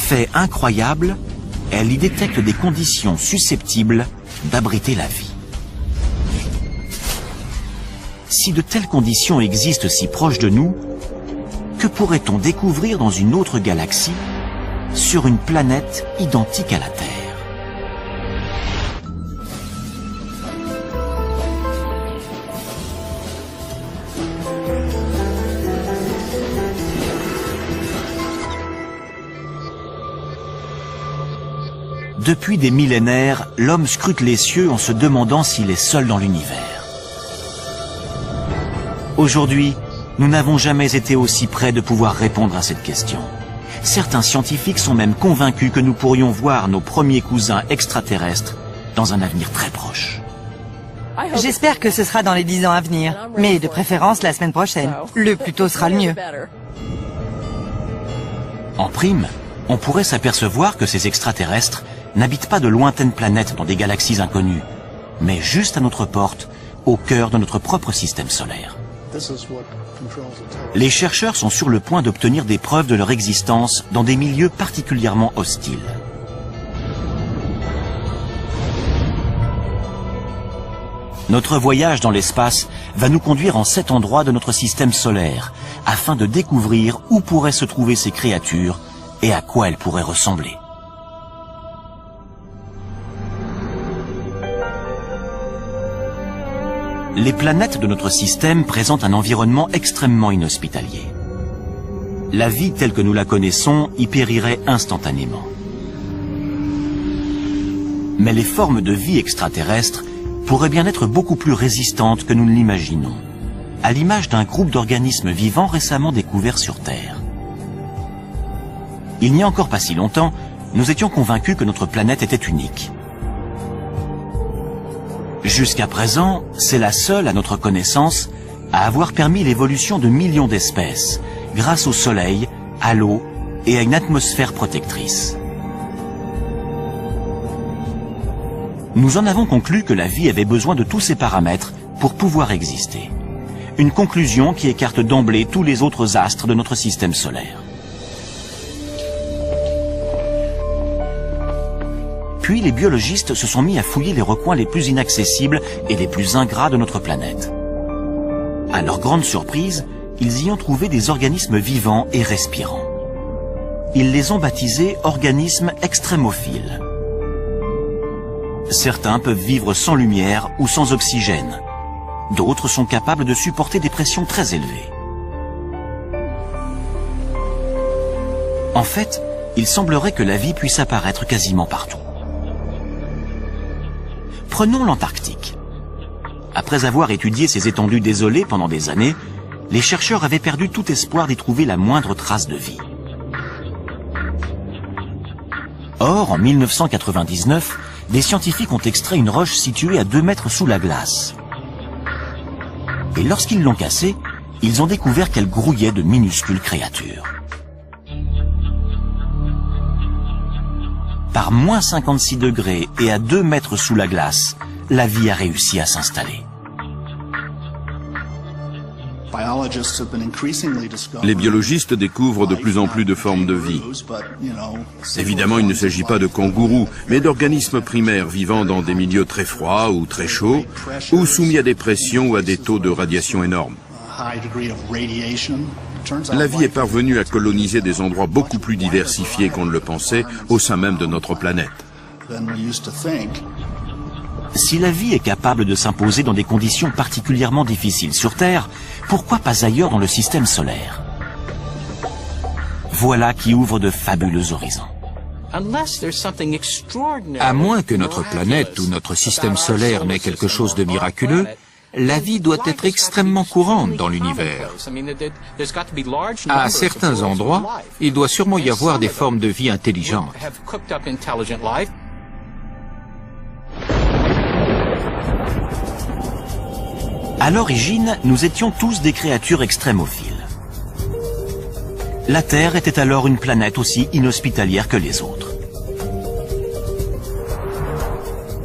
Fait incroyable, elle y détecte des conditions susceptibles d'abriter la vie. Si de telles conditions existent si proches de nous, que pourrait-on découvrir dans une autre galaxie, sur une planète identique à la Terre? Depuis des millénaires, l'homme scrute les cieux en se demandant s'il est seul dans l'univers. Aujourd'hui, nous n'avons jamais été aussi près de pouvoir répondre à cette question. Certains scientifiques sont même convaincus que nous pourrions voir nos premiers cousins extraterrestres dans un avenir très proche. J'espère que ce sera dans les 10 ans à venir, mais de préférence la semaine prochaine. Le plus tôt sera le mieux. En prime, on pourrait s'apercevoir que ces extraterrestres n'habitent pas de lointaines planètes dans des galaxies inconnues, mais juste à notre porte, au cœur de notre propre système solaire. Les chercheurs sont sur le point d'obtenir des preuves de leur existence dans des milieux particulièrement hostiles. Notre voyage dans l'espace va nous conduire en 7 endroits de notre système solaire, afin de découvrir où pourraient se trouver ces créatures et à quoi elles pourraient ressembler. Les planètes de notre système présentent un environnement extrêmement inhospitalier. La vie telle que nous la connaissons y périrait instantanément. Mais les formes de vie extraterrestres pourraient bien être beaucoup plus résistantes que nous ne l'imaginons, à l'image d'un groupe d'organismes vivants récemment découverts sur Terre. Il n'y a encore pas si longtemps, nous étions convaincus que notre planète était unique. Jusqu'à présent, c'est la seule, à notre connaissance, à avoir permis l'évolution de millions d'espèces, grâce au Soleil, à l'eau et à une atmosphère protectrice. Nous en avons conclu que la vie avait besoin de tous ces paramètres pour pouvoir exister. Une conclusion qui écarte d'emblée tous les autres astres de notre système solaire. Puis les biologistes se sont mis à fouiller les recoins les plus inaccessibles et les plus ingrats de notre planète. À leur grande surprise, ils y ont trouvé des organismes vivants et respirants. Ils les ont baptisés organismes extrémophiles. Certains peuvent vivre sans lumière ou sans oxygène. D'autres sont capables de supporter des pressions très élevées. En fait, il semblerait que la vie puisse apparaître quasiment partout. Prenons l'Antarctique. Après avoir étudié ces étendues désolées pendant des années, les chercheurs avaient perdu tout espoir d'y trouver la moindre trace de vie. Or, en 1999, des scientifiques ont extrait une roche située à 2 mètres sous la glace. Et lorsqu'ils l'ont cassée, ils ont découvert qu'elle grouillait de minuscules créatures. Par moins 56 degrés et à 2 mètres sous la glace, la vie a réussi à s'installer. Les biologistes découvrent de plus en plus de formes de vie. Évidemment, il ne s'agit pas de kangourous, mais d'organismes primaires vivant dans des milieux très froids ou très chauds, ou soumis à des pressions ou à des taux de radiation énormes. La vie est parvenue à coloniser des endroits beaucoup plus diversifiés qu'on ne le pensait au sein même de notre planète. Si la vie est capable de s'imposer dans des conditions particulièrement difficiles sur Terre, pourquoi pas ailleurs dans le système solaire? Voilà qui ouvre de fabuleux horizons. À moins que notre planète ou notre système solaire n'ait quelque chose de miraculeux, la vie doit être extrêmement courante dans l'univers. À certains endroits, il doit sûrement y avoir des formes de vie intelligentes. À l'origine, nous étions tous des créatures extrémophiles. La Terre était alors une planète aussi inhospitalière que les autres.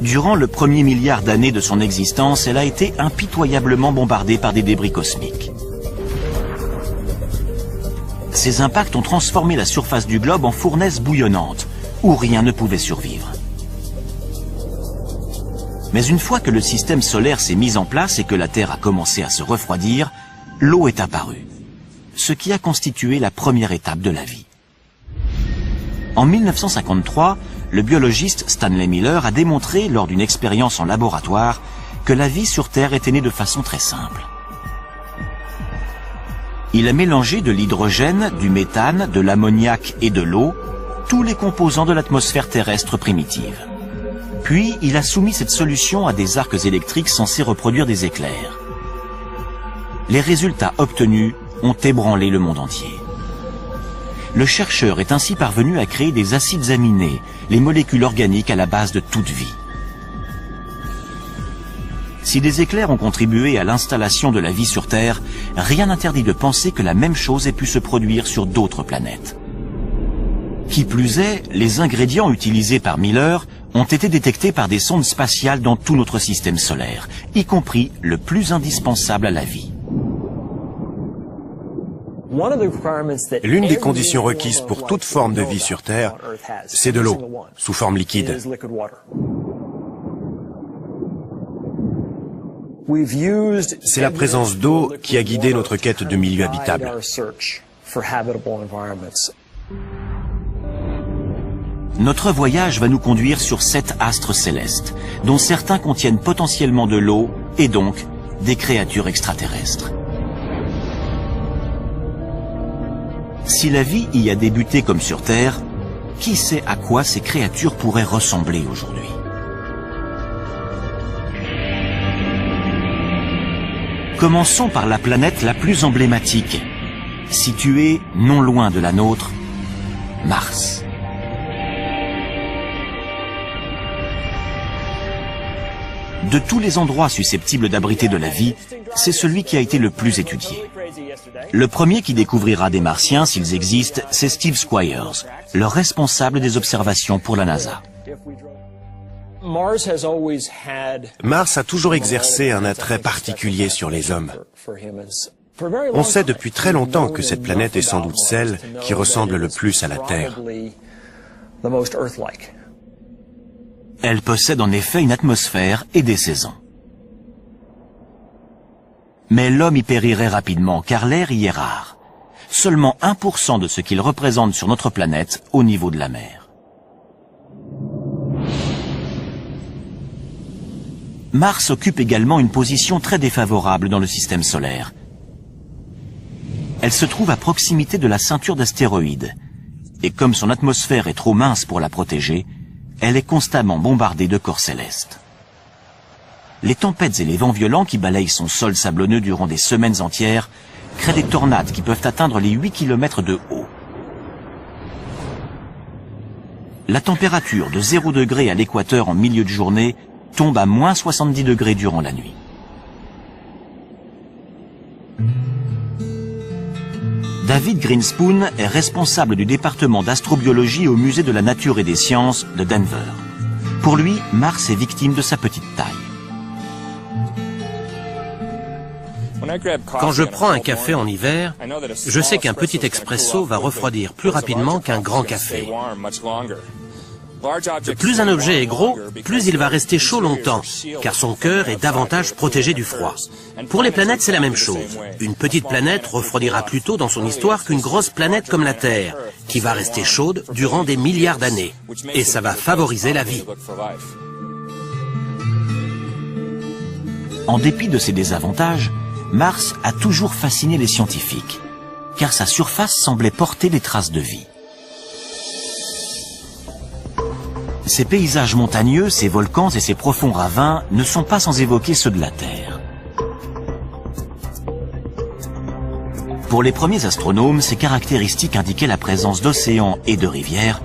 Durant le premier milliard d'années de son existence, elle a été impitoyablement bombardée par des débris cosmiques. Ces impacts ont transformé la surface du globe en fournaise bouillonnante, où rien ne pouvait survivre. Mais une fois que le système solaire s'est mis en place et que la Terre a commencé à se refroidir, l'eau est apparue, ce qui a constitué la première étape de la vie. En 1953, le biologiste Stanley Miller a démontré lors d'une expérience en laboratoire que la vie sur Terre était née de façon très simple. Il a mélangé de l'hydrogène, du méthane, de l'ammoniac et de l'eau, tous les composants de l'atmosphère terrestre primitive. Puis, il a soumis cette solution à des arcs électriques censés reproduire des éclairs. Les résultats obtenus ont ébranlé le monde entier. Le chercheur est ainsi parvenu à créer des acides aminés, les molécules organiques à la base de toute vie. Si des éclairs ont contribué à l'installation de la vie sur Terre, rien n'interdit de penser que la même chose ait pu se produire sur d'autres planètes. Qui plus est, les ingrédients utilisés par Miller ont été détectés par des sondes spatiales dans tout notre système solaire, y compris le plus indispensable à la vie. L'une des conditions requises pour toute forme de vie sur Terre, c'est de l'eau, sous forme liquide. C'est la présence d'eau qui a guidé notre quête de milieux habitables. Notre voyage va nous conduire sur 7 astres célestes, dont certains contiennent potentiellement de l'eau et donc des créatures extraterrestres. Si la vie y a débuté comme sur Terre, qui sait à quoi ces créatures pourraient ressembler aujourd'hui? Commençons par la planète la plus emblématique, située non loin de la nôtre, Mars. De tous les endroits susceptibles d'abriter de la vie, c'est celui qui a été le plus étudié. Le premier qui découvrira des Martiens, s'ils existent, c'est Steve Squyres, le responsable des observations pour la NASA. Mars a toujours exercé un attrait particulier sur les hommes. On sait depuis très longtemps que cette planète est sans doute celle qui ressemble le plus à la Terre. Elle possède en effet une atmosphère et des saisons. Mais l'homme y périrait rapidement car l'air y est rare. Seulement 1% de ce qu'il représente sur notre planète au niveau de la mer. Mars occupe également une position très défavorable dans le système solaire. Elle se trouve à proximité de la ceinture d'astéroïdes. Et comme son atmosphère est trop mince pour la protéger, elle est constamment bombardée de corps célestes. Les tempêtes et les vents violents qui balayent son sol sablonneux durant des semaines entières créent des tornades qui peuvent atteindre les 8 km de haut. La température de 0 degré à l'équateur en milieu de journée tombe à moins 70 degrés durant la nuit. David Greenspoon est responsable du département d'astrobiologie au Musée de la Nature et des Sciences de Denver. Pour lui, Mars est victime de sa petite taille. Quand je prends un café en hiver, je sais qu'un petit expresso va refroidir plus rapidement qu'un grand café. Plus un objet est gros, plus il va rester chaud longtemps, car son cœur est davantage protégé du froid. Pour les planètes, c'est la même chose. Une petite planète refroidira plus tôt dans son histoire qu'une grosse planète comme la Terre, qui va rester chaude durant des milliards d'années. Et ça va favoriser la vie. En dépit de ses désavantages, Mars a toujours fasciné les scientifiques, car sa surface semblait porter des traces de vie. Ces paysages montagneux, ces volcans et ces profonds ravins ne sont pas sans évoquer ceux de la Terre. Pour les premiers astronomes, ces caractéristiques indiquaient la présence d'océans et de rivières,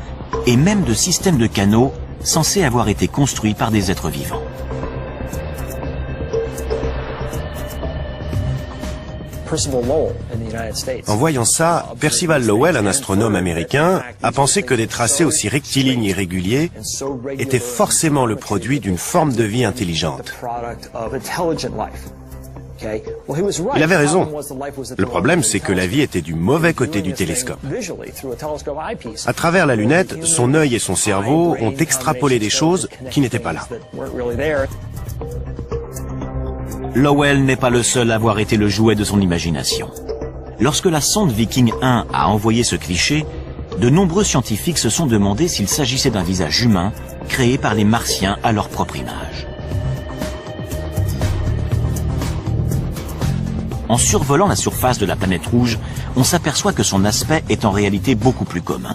et même de systèmes de canaux censés avoir été construits par des êtres vivants. En voyant ça, Percival Lowell, un astronome américain, a pensé que des tracés aussi rectilignes et réguliers étaient forcément le produit d'une forme de vie intelligente. Il avait raison. Le problème, c'est que la vie était du mauvais côté du télescope. À travers la lunette, son œil et son cerveau ont extrapolé des choses qui n'étaient pas là. Lowell n'est pas le seul à avoir été le jouet de son imagination. Lorsque la sonde Viking 1 a envoyé ce cliché, de nombreux scientifiques se sont demandé s'il s'agissait d'un visage humain créé par les Martiens à leur propre image. En survolant la surface de la planète rouge, on s'aperçoit que son aspect est en réalité beaucoup plus commun.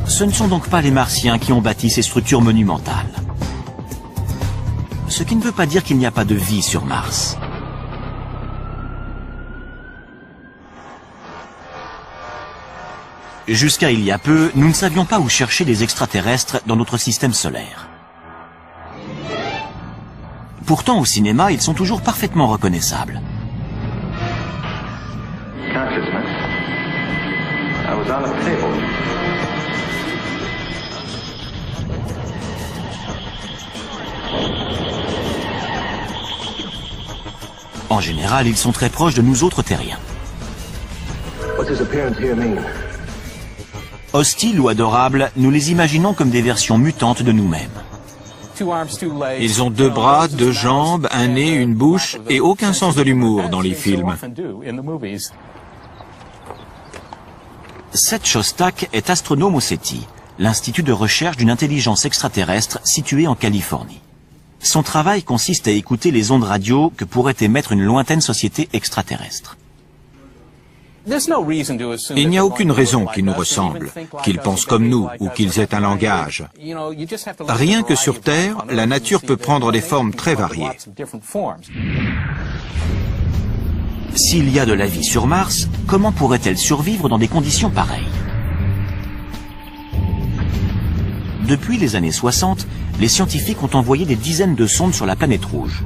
Ce ne sont donc pas les Martiens qui ont bâti ces structures monumentales. Ce qui ne veut pas dire qu'il n'y a pas de vie sur Mars. Jusqu'à il y a peu, nous ne savions pas où chercher des extraterrestres dans notre système solaire. Pourtant, au cinéma, ils sont toujours parfaitement reconnaissables. En général, ils sont très proches de nous autres terriens. Hostiles ou adorables, nous les imaginons comme des versions mutantes de nous-mêmes. Ils ont 2 bras, 2 jambes, un nez, une bouche et aucun sens de l'humour dans les films. Seth Shostak est astronome au SETI, l'institut de recherche d'une intelligence extraterrestre situé en Californie. Son travail consiste à écouter les ondes radio que pourrait émettre une lointaine société extraterrestre. Il n'y a aucune raison qu'ils nous ressemblent, qu'ils pensent comme nous ou qu'ils aient un langage. Rien que sur Terre, la nature peut prendre des formes très variées. S'il y a de la vie sur Mars, comment pourrait-elle survivre dans des conditions pareilles? Depuis les années 60, les scientifiques ont envoyé des dizaines de sondes sur la planète rouge.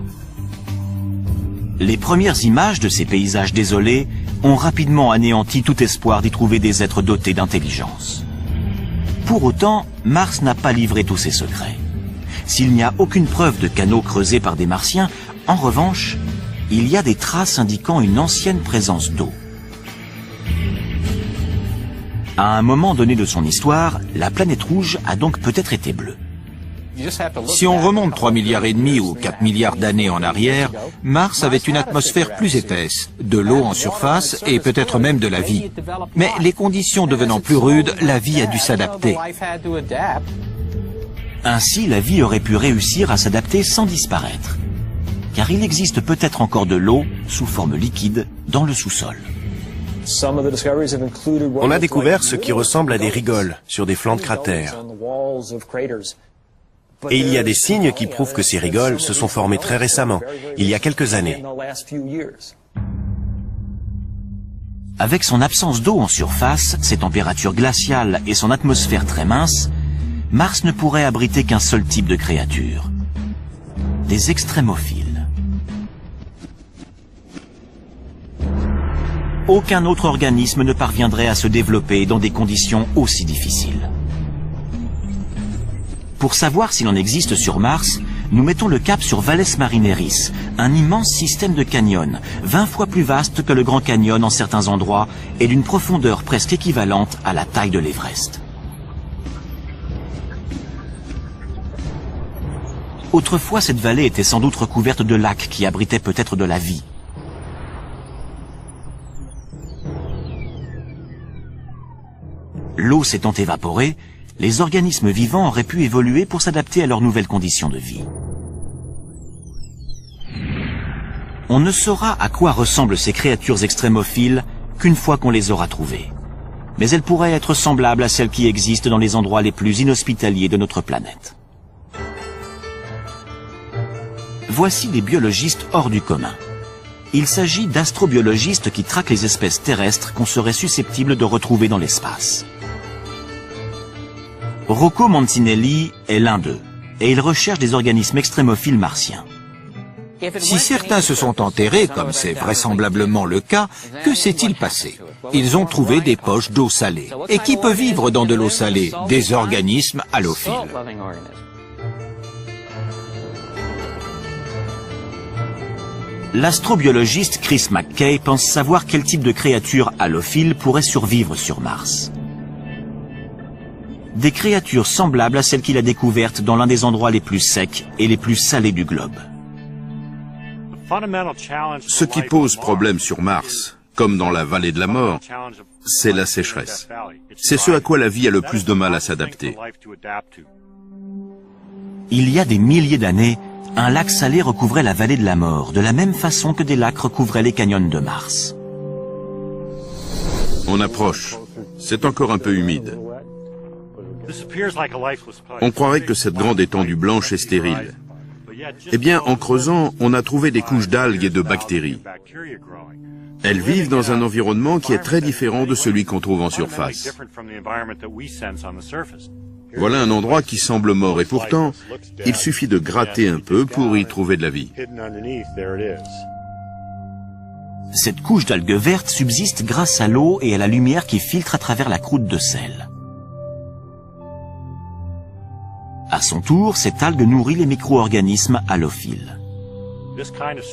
Les premières images de ces paysages désolés ont rapidement anéanti tout espoir d'y trouver des êtres dotés d'intelligence. Pour autant, Mars n'a pas livré tous ses secrets. S'il n'y a aucune preuve de canaux creusés par des Martiens, en revanche, il y a des traces indiquant une ancienne présence d'eau. À un moment donné de son histoire, la planète rouge a donc peut-être été bleue. Si on remonte 3,5 milliards ou 4 milliards d'années en arrière, Mars avait une atmosphère plus épaisse, de l'eau en surface et peut-être même de la vie. Mais les conditions devenant plus rudes, la vie a dû s'adapter. Ainsi, la vie aurait pu réussir à s'adapter sans disparaître. Car il existe peut-être encore de l'eau, sous forme liquide, dans le sous-sol. On a découvert ce qui ressemble à des rigoles sur des flancs de cratères. Et il y a des signes qui prouvent que ces rigoles se sont formées très récemment, il y a quelques années. Avec son absence d'eau en surface, ses températures glaciales et son atmosphère très mince, Mars ne pourrait abriter qu'un seul type de créature. Des extrémophiles. Aucun autre organisme ne parviendrait à se développer dans des conditions aussi difficiles. Pour savoir s'il en existe sur Mars, nous mettons le cap sur Valles Marineris, un immense système de canyons, 20 fois plus vaste que le Grand Canyon en certains endroits et d'une profondeur presque équivalente à la taille de l'Everest. Autrefois, cette vallée était sans doute recouverte de lacs qui abritaient peut-être de la vie. L'eau s'étant évaporée, les organismes vivants auraient pu évoluer pour s'adapter à leurs nouvelles conditions de vie. On ne saura à quoi ressemblent ces créatures extrémophiles qu'une fois qu'on les aura trouvées. Mais elles pourraient être semblables à celles qui existent dans les endroits les plus inhospitaliers de notre planète. Voici des biologistes hors du commun. Il s'agit d'astrobiologistes qui traquent les espèces terrestres qu'on serait susceptible de retrouver dans l'espace. Rocco Mancinelli est l'un d'eux, et il recherche des organismes extrémophiles martiens. Si certains se sont enterrés, comme c'est vraisemblablement le cas, que s'est-il passé? Ils ont trouvé des poches d'eau salée. Et qui peut vivre dans de l'eau salée? Des organismes halophiles. L'astrobiologiste Chris McKay pense savoir quel type de créature halophile pourrait survivre sur Mars. Des créatures semblables à celles qu'il a découvertes dans l'un des endroits les plus secs et les plus salés du globe. Ce qui pose problème sur Mars, comme dans la vallée de la mort, c'est la sécheresse. C'est ce à quoi la vie a le plus de mal à s'adapter. Il y a des milliers d'années, un lac salé recouvrait la vallée de la mort, de la même façon que des lacs recouvraient les canyons de Mars. On approche. C'est encore un peu humide. On croirait que cette grande étendue blanche est stérile. Eh bien, en creusant, on a trouvé des couches d'algues et de bactéries. Elles vivent dans un environnement qui est très différent de celui qu'on trouve en surface. Voilà un endroit qui semble mort et pourtant, il suffit de gratter un peu pour y trouver de la vie. Cette couche d'algues vertes subsiste grâce à l'eau et à la lumière qui filtre à travers la croûte de sel. À son tour, cette algue nourrit les micro-organismes halophiles.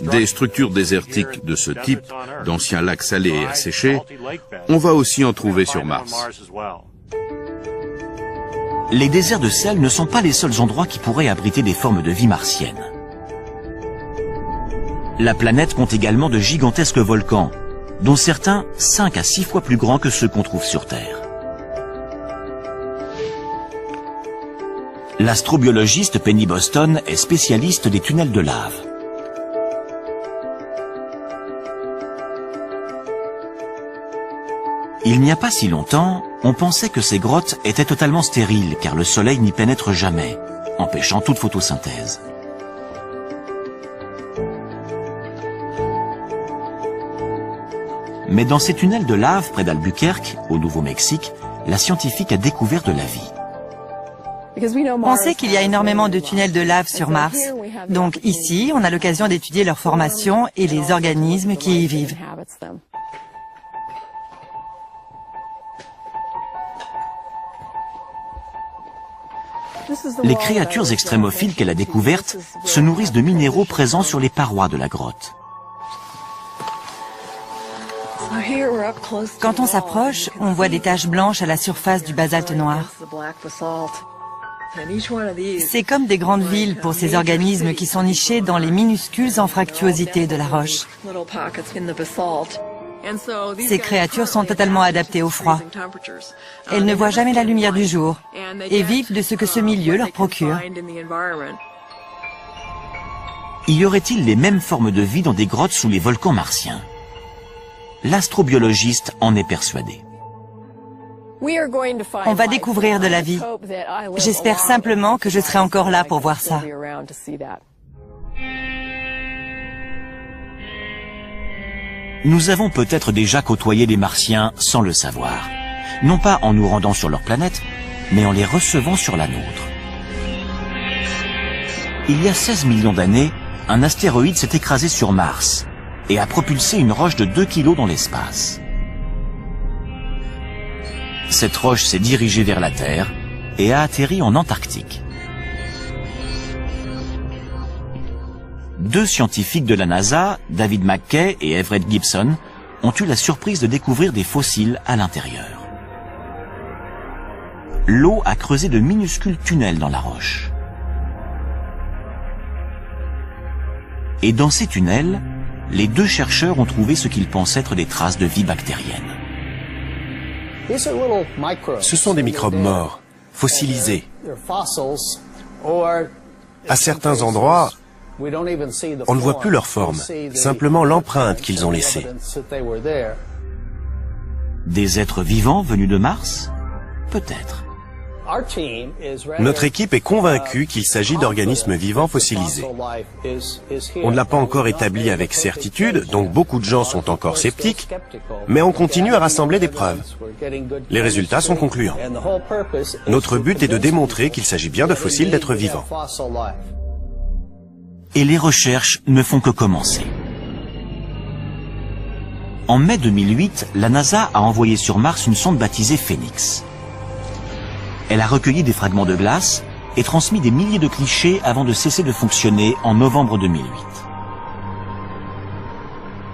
Des structures désertiques de ce type, d'anciens lacs salés et asséchés, on va aussi en trouver sur Mars. Les déserts de sel ne sont pas les seuls endroits qui pourraient abriter des formes de vie martiennes. La planète compte également de gigantesques volcans, dont certains 5 à 6 fois plus grands que ceux qu'on trouve sur Terre. L'astrobiologiste Penny Boston est spécialiste des tunnels de lave. Il n'y a pas si longtemps, on pensait que ces grottes étaient totalement stériles car le soleil n'y pénètre jamais, empêchant toute photosynthèse. Mais dans ces tunnels de lave près d'Albuquerque, au Nouveau-Mexique, la scientifique a découvert de la vie. On sait qu'il y a énormément de tunnels de lave sur Mars. Donc ici, on a l'occasion d'étudier leur formation et les organismes qui y vivent. Les créatures extrémophiles qu'elle a découvertes se nourrissent de minéraux présents sur les parois de la grotte. Quand on s'approche, on voit des taches blanches à la surface du basalte noir. C'est comme des grandes villes pour ces organismes qui sont nichés dans les minuscules anfractuosités de la roche. Ces créatures sont totalement adaptées au froid. Elles ne voient jamais la lumière du jour et vivent de ce que ce milieu leur procure. Y aurait-il les mêmes formes de vie dans des grottes sous les volcans martiens? L'astrobiologiste en est persuadé. On va découvrir de la vie. J'espère simplement que je serai encore là pour voir ça. Nous avons peut-être déjà côtoyé des Martiens sans le savoir. Non pas en nous rendant sur leur planète, mais en les recevant sur la nôtre. Il y a 16 millions d'années, un astéroïde s'est écrasé sur Mars et a propulsé une roche de 2 kilos dans l'espace. Cette roche s'est dirigée vers la Terre et a atterri en Antarctique. 2 scientifiques de la NASA, David McKay et Everett Gibson, ont eu la surprise de découvrir des fossiles à l'intérieur. L'eau a creusé de minuscules tunnels dans la roche. Et dans ces tunnels, les 2 chercheurs ont trouvé ce qu'ils pensent être des traces de vie bactérienne. Ce sont des microbes morts, fossilisés. À certains endroits, on ne voit plus leur forme, simplement l'empreinte qu'ils ont laissée. Des êtres vivants venus de Mars? Peut-être. Notre équipe est convaincue qu'il s'agit d'organismes vivants fossilisés. On ne l'a pas encore établi avec certitude, donc beaucoup de gens sont encore sceptiques, mais on continue à rassembler des preuves. Les résultats sont concluants. Notre but est de démontrer qu'il s'agit bien de fossiles d'êtres vivants. Et les recherches ne font que commencer. En mai 2008, la NASA a envoyé sur Mars une sonde baptisée Phoenix. Elle a recueilli des fragments de glace et transmis des milliers de clichés avant de cesser de fonctionner en novembre 2008.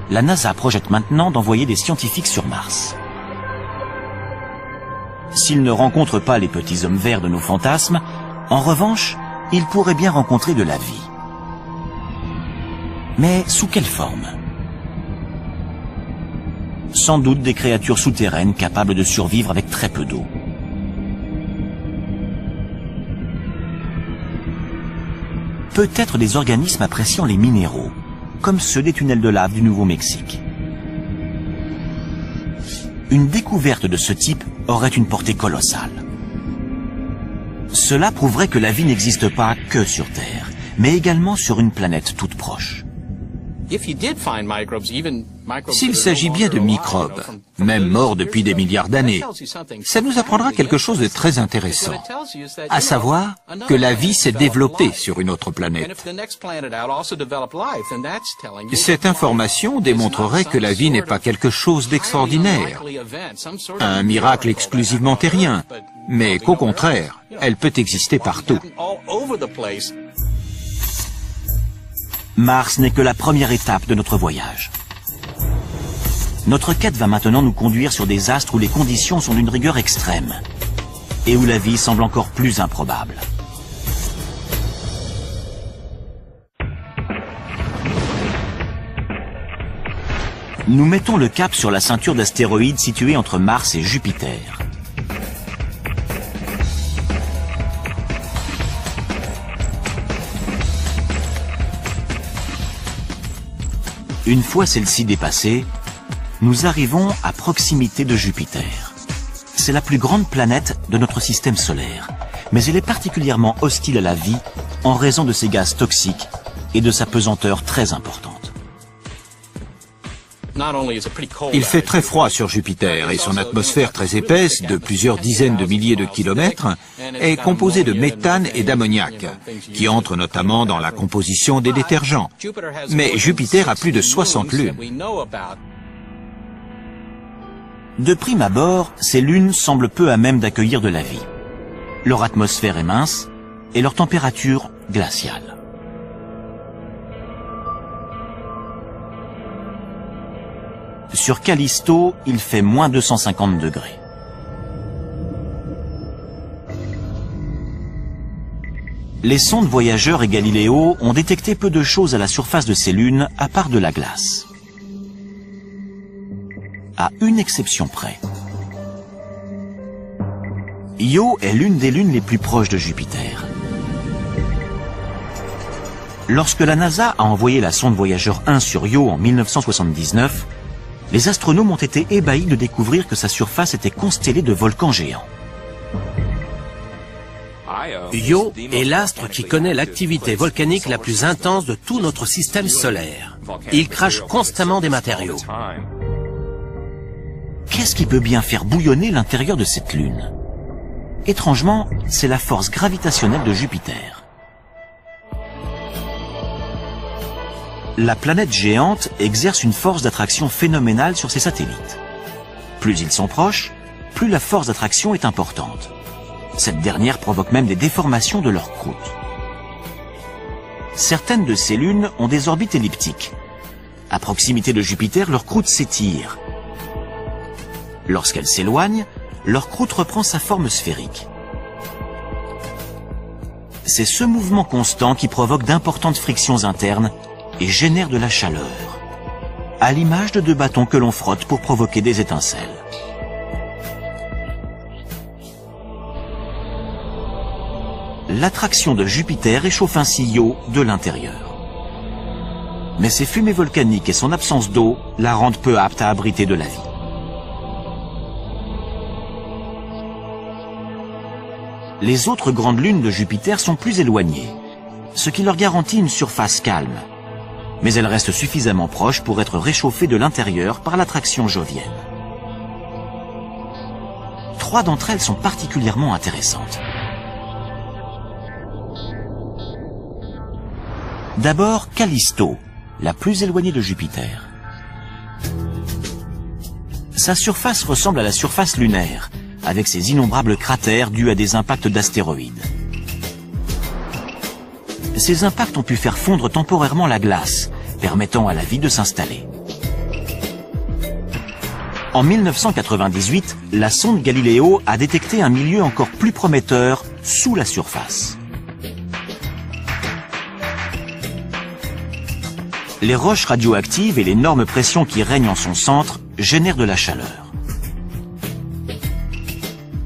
la NASA projette maintenant d'envoyer des scientifiques sur Mars. S'ils ne rencontrent pas les petits hommes verts de nos fantasmes, en revanche, ils pourraient bien rencontrer de la vie. Mais sous quelle forme? Sans doute des créatures souterraines capables de survivre avec très peu d'eau. Peut-être des organismes appréciant les minéraux, comme ceux des tunnels de lave du Nouveau-Mexique. Une découverte de ce type aurait une portée colossale. Cela prouverait que la vie n'existe pas que sur Terre, mais également sur une planète toute proche. S'il s'agit bien de microbes, même morts depuis des milliards d'années, ça nous apprendra quelque chose de très intéressant, à savoir que la vie s'est développée sur une autre planète. Cette information démontrerait que la vie n'est pas quelque chose d'extraordinaire, un miracle exclusivement terrien, mais qu'au contraire, elle peut exister partout. Mars n'est que la première étape de notre voyage. Notre quête va maintenant nous conduire sur des astres où les conditions sont d'une rigueur extrême et où la vie semble encore plus improbable. Nous mettons le cap sur la ceinture d'astéroïdes située entre Mars et Jupiter. Une fois celle-ci dépassée, nous arrivons à proximité de Jupiter. C'est la plus grande planète de notre système solaire, mais elle est particulièrement hostile à la vie en raison de ses gaz toxiques et de sa pesanteur très importante. Il fait très froid sur Jupiter et son atmosphère très épaisse, de plusieurs dizaines de milliers de kilomètres, est composée de méthane et d'ammoniac, qui entrent notamment dans la composition des détergents. Mais Jupiter a plus de 60 lunes. De prime abord, ces lunes semblent peu à même d'accueillir de la vie. Leur atmosphère est mince et leur température glaciale. Sur Callisto, il fait moins 250 degrés. Les sondes Voyageur et Galileo ont détecté peu de choses à la surface de ces lunes, à part de la glace. À une exception près. Io est l'une des lunes les plus proches de Jupiter. Lorsque la NASA a envoyé la sonde Voyageur 1 sur Io en 1979, les astronomes ont été ébahis de découvrir que sa surface était constellée de volcans géants. Io est l'astre qui connaît l'activité volcanique la plus intense de tout notre système solaire. Il crache constamment des matériaux. Qu'est-ce qui peut bien faire bouillonner l'intérieur de cette lune? Étrangement, c'est la force gravitationnelle de Jupiter. La planète géante exerce une force d'attraction phénoménale sur ses satellites. Plus ils sont proches, plus la force d'attraction est importante. Cette dernière provoque même des déformations de leur croûte. Certaines de ces lunes ont des orbites elliptiques. À proximité de Jupiter, leur croûte s'étire. Lorsqu'elle s'éloigne, leur croûte reprend sa forme sphérique. C'est ce mouvement constant qui provoque d'importantes frictions internes et génère de la chaleur, à l'image de deux bâtons que l'on frotte pour provoquer des étincelles. L'attraction de Jupiter réchauffe ainsi Io de l'intérieur. Mais ses fumées volcaniques et son absence d'eau la rendent peu apte à abriter de la vie. Les autres grandes lunes de Jupiter sont plus éloignées, ce qui leur garantit une surface calme. Mais elles restent suffisamment proches pour être réchauffées de l'intérieur par l'attraction jovienne. 3 d'entre elles sont particulièrement intéressantes. D'abord, Callisto, la plus éloignée de Jupiter. Sa surface ressemble à la surface lunaire, avec ses innombrables cratères dus à des impacts d'astéroïdes. Ces impacts ont pu faire fondre temporairement la glace, permettant à la vie de s'installer. En 1998, la sonde Galileo a détecté un milieu encore plus prometteur sous la surface. Les roches radioactives et l'énorme pression qui règne en son centre génèrent de la chaleur.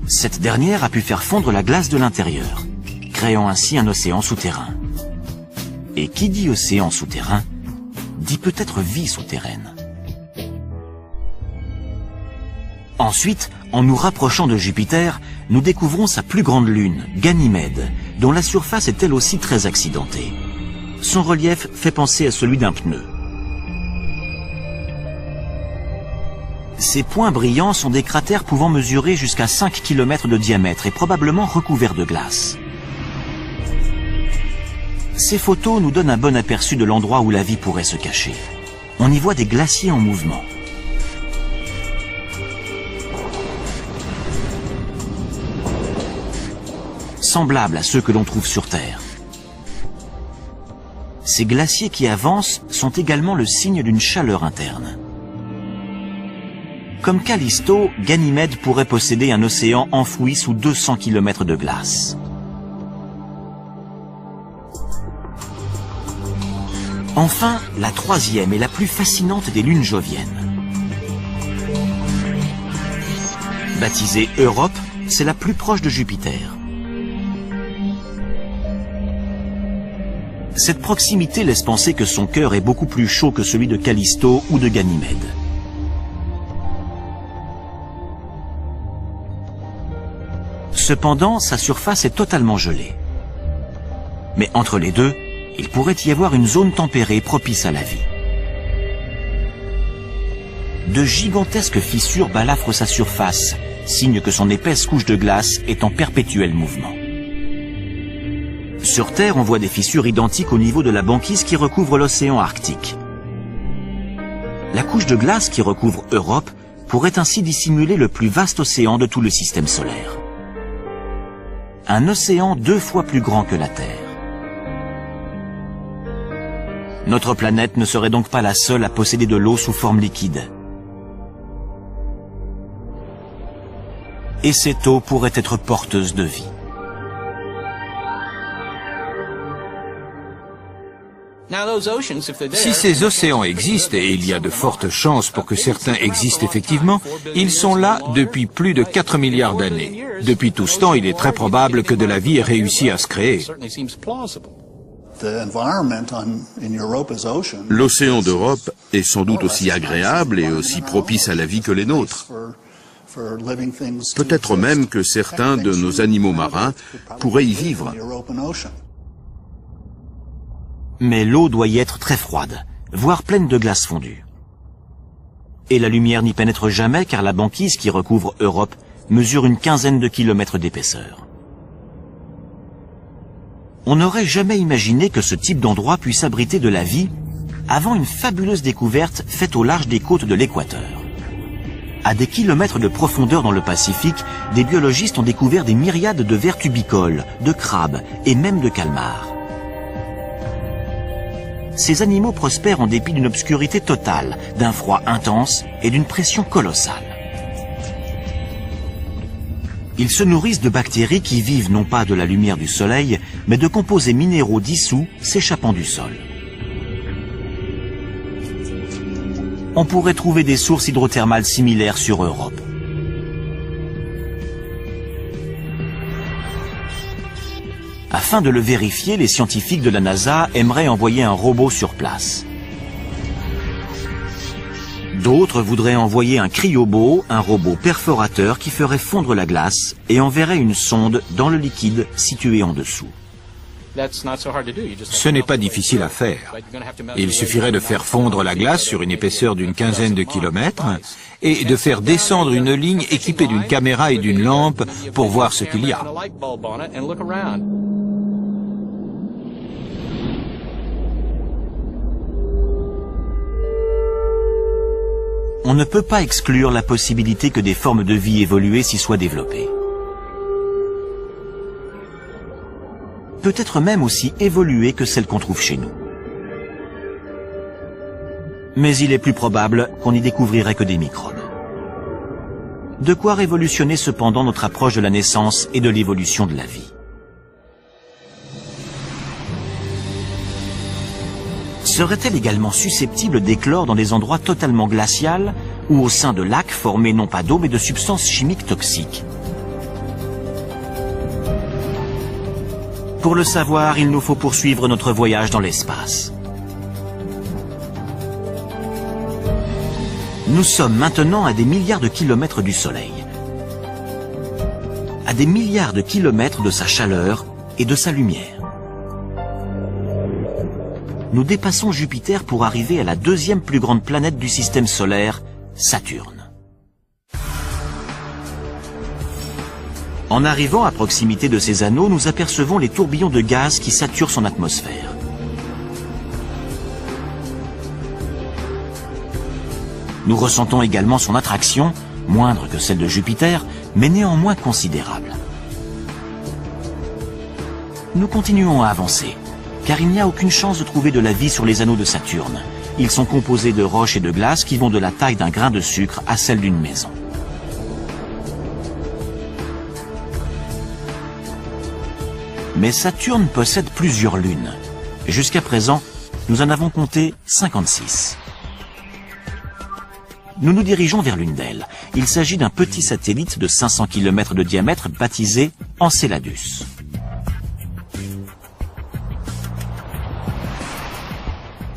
Cette dernière a pu faire fondre la glace de l'intérieur, créant ainsi un océan souterrain. Et qui dit océan souterrain, dit peut-être vie souterraine. Ensuite, en nous rapprochant de Jupiter, nous découvrons sa plus grande lune, Ganymède, dont la surface est elle aussi très accidentée. Son relief fait penser à celui d'un pneu. Ces points brillants sont des cratères pouvant mesurer jusqu'à 5 km de diamètre et probablement recouverts de glace. Ces photos nous donnent un bon aperçu de l'endroit où la vie pourrait se cacher. On y voit des glaciers en mouvement. Semblables à ceux que l'on trouve sur Terre. Ces glaciers qui avancent sont également le signe d'une chaleur interne. Comme Callisto, Ganymède pourrait posséder un océan enfoui sous 200 km de glace. Enfin, la troisième et la plus fascinante des lunes joviennes. Baptisée Europe, c'est la plus proche de Jupiter. Cette proximité laisse penser que son cœur est beaucoup plus chaud que celui de Callisto ou de Ganymède. Cependant, sa surface est totalement gelée. Mais entre les deux, il pourrait y avoir une zone tempérée propice à la vie. De gigantesques fissures balafrent sa surface, signe que son épaisse couche de glace est en perpétuel mouvement. Sur Terre, on voit des fissures identiques au niveau de la banquise qui recouvre l'océan Arctique. La couche de glace qui recouvre Europe pourrait ainsi dissimuler le plus vaste océan de tout le système solaire. Un océan 2 fois plus grand que la Terre. Notre planète ne serait donc pas la seule à posséder de l'eau sous forme liquide. Et cette eau pourrait être porteuse de vie. Si ces océans existent, et il y a de fortes chances pour que certains existent effectivement, ils sont là depuis plus de 4 milliards d'années. Depuis tout ce temps, il est très probable que de la vie ait réussi à se créer. L'océan d'Europe est sans doute aussi agréable et aussi propice à la vie que les nôtres. Peut-être même que certains de nos animaux marins pourraient y vivre. Mais l'eau doit y être très froide, voire pleine de glace fondue. Et la lumière n'y pénètre jamais car la banquise qui recouvre Europe mesure une quinzaine de kilomètres d'épaisseur. On n'aurait jamais imaginé que ce type d'endroit puisse abriter de la vie avant une fabuleuse découverte faite au large des côtes de l'équateur. À des kilomètres de profondeur dans le Pacifique, des biologistes ont découvert des myriades de vers tubicoles, de crabes et même de calmars. Ces animaux prospèrent en dépit d'une obscurité totale, d'un froid intense et d'une pression colossale. Ils se nourrissent de bactéries qui vivent non pas de la lumière du soleil, mais de composés minéraux dissous s'échappant du sol. On pourrait trouver des sources hydrothermales similaires sur Europe. Afin de le vérifier, les scientifiques de la NASA aimeraient envoyer un robot sur place. D'autres voudraient envoyer un cryobo, un robot perforateur qui ferait fondre la glace et enverrait une sonde dans le liquide situé en dessous. Ce n'est pas difficile à faire. Il suffirait de faire fondre la glace sur une épaisseur d'une quinzaine de kilomètres et de faire descendre une ligne équipée d'une caméra et d'une lampe pour voir ce qu'il y a. On ne peut pas exclure la possibilité que des formes de vie évoluées s'y soient développées. Peut-être même aussi évoluées que celles qu'on trouve chez nous. Mais il est plus probable qu'on n'y découvrirait que des microbes. De quoi révolutionner cependant notre approche de la naissance et de l'évolution de la vie. Serait-elle également susceptible d'éclore dans des endroits totalement glacials ou au sein de lacs formés non pas d'eau mais de substances chimiques toxiques? Pour le savoir, il nous faut poursuivre notre voyage dans l'espace. Nous sommes maintenant à des milliards de kilomètres du Soleil, à des milliards de kilomètres de sa chaleur et de sa lumière. Nous dépassons Jupiter pour arriver à la deuxième plus grande planète du système solaire, Saturne. En arrivant à proximité de ces anneaux, nous apercevons les tourbillons de gaz qui saturent son atmosphère. Nous ressentons également son attraction, moindre que celle de Jupiter, mais néanmoins considérable. Nous continuons à avancer, car il n'y a aucune chance de trouver de la vie sur les anneaux de Saturne. Ils sont composés de roches et de glace qui vont de la taille d'un grain de sucre à celle d'une maison. Mais Saturne possède plusieurs lunes. Jusqu'à présent, nous en avons compté 56. Nous nous dirigeons vers l'une d'elles. Il s'agit d'un petit satellite de 500 km de diamètre baptisé Enceladus.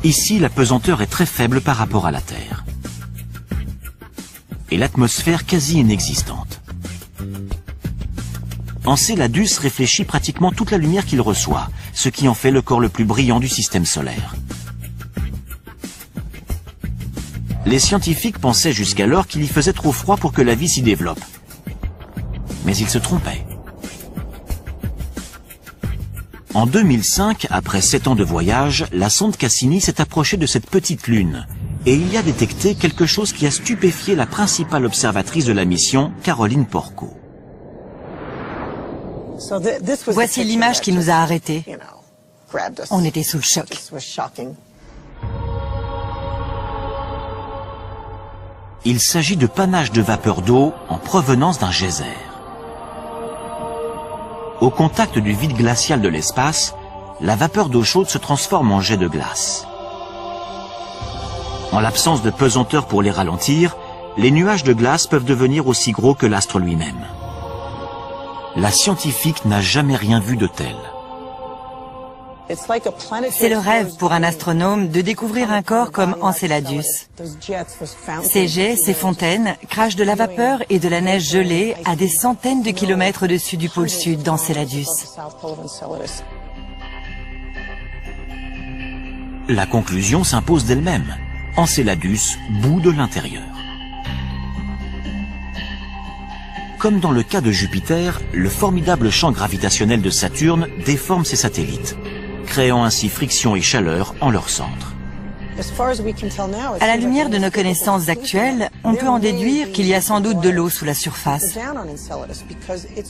Ici, la pesanteur est très faible par rapport à la Terre. Et l'atmosphère quasi inexistante. Enceladus réfléchit pratiquement toute la lumière qu'il reçoit, ce qui en fait le corps le plus brillant du système solaire. Les scientifiques pensaient jusqu'alors qu'il y faisait trop froid pour que la vie s'y développe. Mais ils se trompaient. En 2005, après 7 ans de voyage, la sonde Cassini s'est approchée de cette petite lune et il y a détecté quelque chose qui a stupéfié la principale observatrice de la mission, Caroline Porco. Voici l'image qui nous a arrêtés. On était sous le choc. Il s'agit de panaches de vapeur d'eau en provenance d'un geyser. Au contact du vide glacial de l'espace, la vapeur d'eau chaude se transforme en jet de glace. En l'absence de pesanteur pour les ralentir, les nuages de glace peuvent devenir aussi gros que l'astre lui-même. La scientifique n'a jamais rien vu de tel. C'est le rêve pour un astronome de découvrir un corps comme Enceladus. Ces jets, ces fontaines, crachent de la vapeur et de la neige gelée à des centaines de kilomètres au-dessus du pôle sud d'Enceladus. La conclusion s'impose d'elle-même. Enceladus bout de l'intérieur. Comme dans le cas de Jupiter, le formidable champ gravitationnel de Saturne déforme ses satellites, créant ainsi friction et chaleur en leur centre. À la lumière de nos connaissances actuelles, on peut en déduire qu'il y a sans doute de l'eau sous la surface.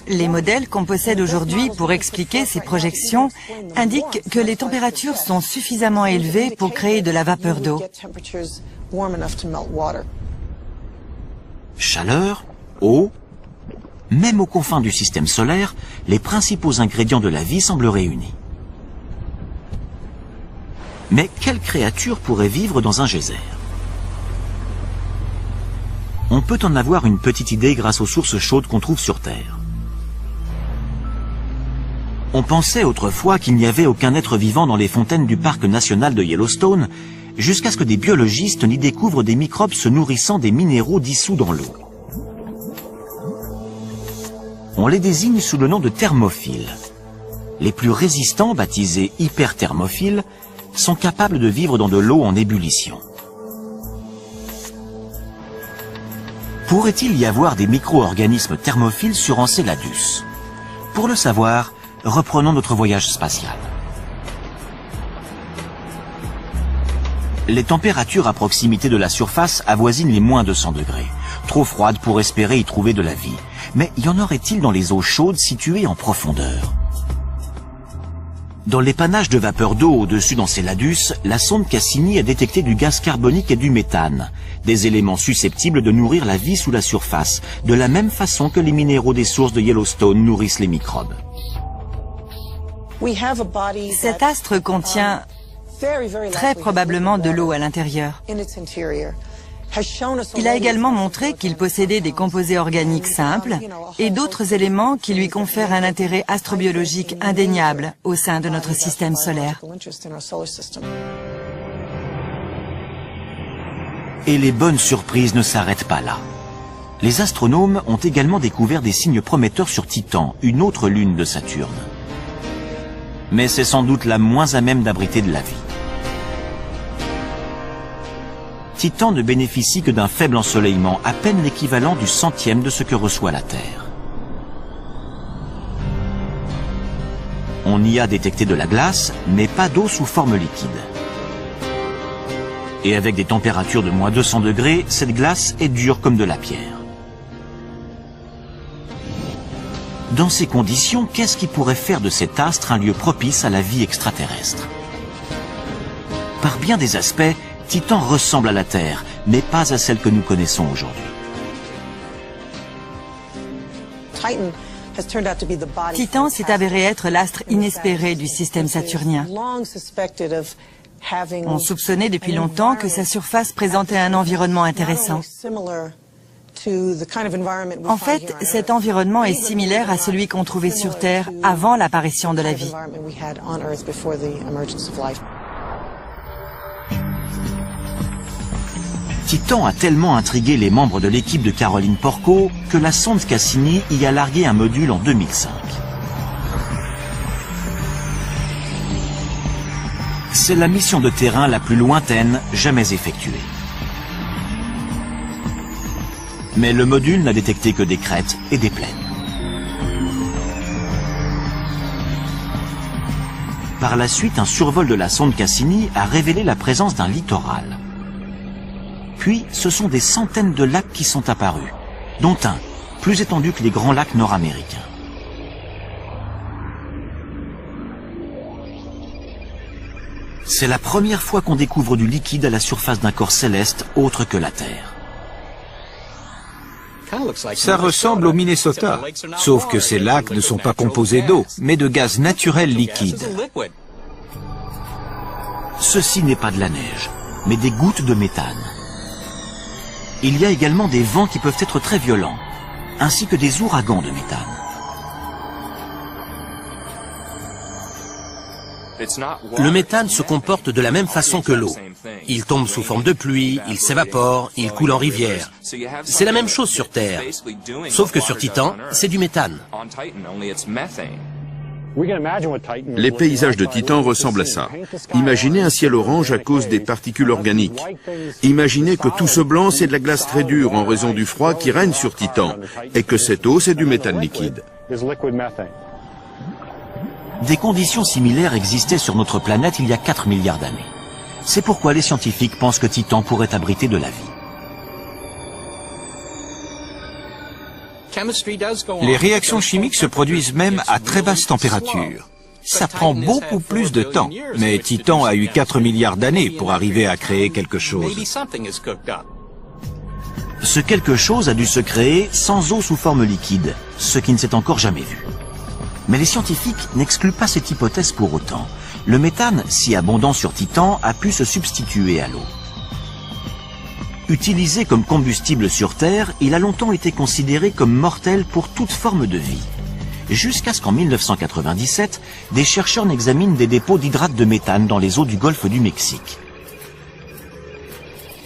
Les modèles qu'on possède aujourd'hui pour expliquer ces projections indiquent que les températures sont suffisamment élevées pour créer de la vapeur d'eau. Chaleur, eau, même aux confins du système solaire, les principaux ingrédients de la vie semblent réunis. Mais quelle créature pourrait vivre dans un geyser? On peut en avoir une petite idée grâce aux sources chaudes qu'on trouve sur Terre. On pensait autrefois qu'il n'y avait aucun être vivant dans les fontaines du parc national de Yellowstone, jusqu'à ce que des biologistes n'y découvrent des microbes se nourrissant des minéraux dissous dans l'eau. On les désigne sous le nom de thermophiles. Les plus résistants, baptisés hyperthermophiles, sont capables de vivre dans de l'eau en ébullition. Pourrait-il y avoir des micro-organismes thermophiles sur Enceladus? Pour le savoir, reprenons notre voyage spatial. Les températures à proximité de la surface avoisinent les moins 200 degrés, trop froides pour espérer y trouver de la vie. Mais y en aurait-il dans les eaux chaudes situées en profondeur? Dans l'épannage de vapeur d'eau au-dessus d'Enceladus, la sonde Cassini a détecté du gaz carbonique et du méthane, des éléments susceptibles de nourrir la vie sous la surface, de la même façon que les minéraux des sources de Yellowstone nourrissent les microbes. Cet astre contient très probablement de l'eau à l'intérieur. Il a également montré qu'il possédait des composés organiques simples et d'autres éléments qui lui confèrent un intérêt astrobiologique indéniable au sein de notre système solaire. Et les bonnes surprises ne s'arrêtent pas là. Les astronomes ont également découvert des signes prometteurs sur Titan, une autre lune de Saturne. Mais c'est sans doute la moins à même d'abriter de la vie. Titan ne bénéficie que d'un faible ensoleillement, à peine l'équivalent du centième de ce que reçoit la Terre. On y a détecté de la glace, mais pas d'eau sous forme liquide. Et avec des températures de moins 200 degrés, cette glace est dure comme de la pierre. Dans ces conditions, qu'est-ce qui pourrait faire de cet astre un lieu propice à la vie extraterrestre? Par bien des aspects, Titan ressemble à la Terre, mais pas à celle que nous connaissons aujourd'hui. Titan s'est avéré être l'astre inespéré du système saturnien. On soupçonnait depuis longtemps que sa surface présentait un environnement intéressant. En fait, cet environnement est similaire à celui qu'on trouvait sur Terre avant l'apparition de la vie. Titan a tellement intrigué les membres de l'équipe de Caroline Porco que la sonde Cassini y a largué un module en 2005. C'est la mission de terrain la plus lointaine jamais effectuée. Mais le module n'a détecté que des crêtes et des plaines. Par la suite, un survol de la sonde Cassini a révélé la présence d'un littoral. Puis, ce sont des centaines de lacs qui sont apparus, dont un, plus étendu que les grands lacs nord-américains. C'est la première fois qu'on découvre du liquide à la surface d'un corps céleste autre que la Terre. Ça ressemble au Minnesota, sauf que ces lacs ne sont pas composés d'eau, mais de gaz naturel liquide. Ceci n'est pas de la neige, mais des gouttes de méthane. Il y a également des vents qui peuvent être très violents, ainsi que des ouragans de méthane. Le méthane se comporte de la même façon que l'eau. Il tombe sous forme de pluie, il s'évapore, il coule en rivière. C'est la même chose sur Terre, sauf que sur Titan, c'est du méthane. Les paysages de Titan ressemblent à ça. Imaginez un ciel orange à cause des particules organiques. Imaginez que tout ce blanc, c'est de la glace très dure en raison du froid qui règne sur Titan, et que cette eau, c'est du méthane liquide. Des conditions similaires existaient sur notre planète il y a 4 milliards d'années. C'est pourquoi les scientifiques pensent que Titan pourrait abriter de la vie. Les réactions chimiques se produisent même à très basse température. Ça prend beaucoup plus de temps, mais Titan a eu 4 milliards d'années pour arriver à créer quelque chose. Ce quelque chose a dû se créer sans eau sous forme liquide, ce qui ne s'est encore jamais vu. Mais les scientifiques n'excluent pas cette hypothèse pour autant. Le méthane, si abondant sur Titan, a pu se substituer à l'eau. Utilisé comme combustible sur Terre, il a longtemps été considéré comme mortel pour toute forme de vie. Jusqu'à ce qu'en 1997, des chercheurs n'examinent des dépôts d'hydrate de méthane dans les eaux du golfe du Mexique.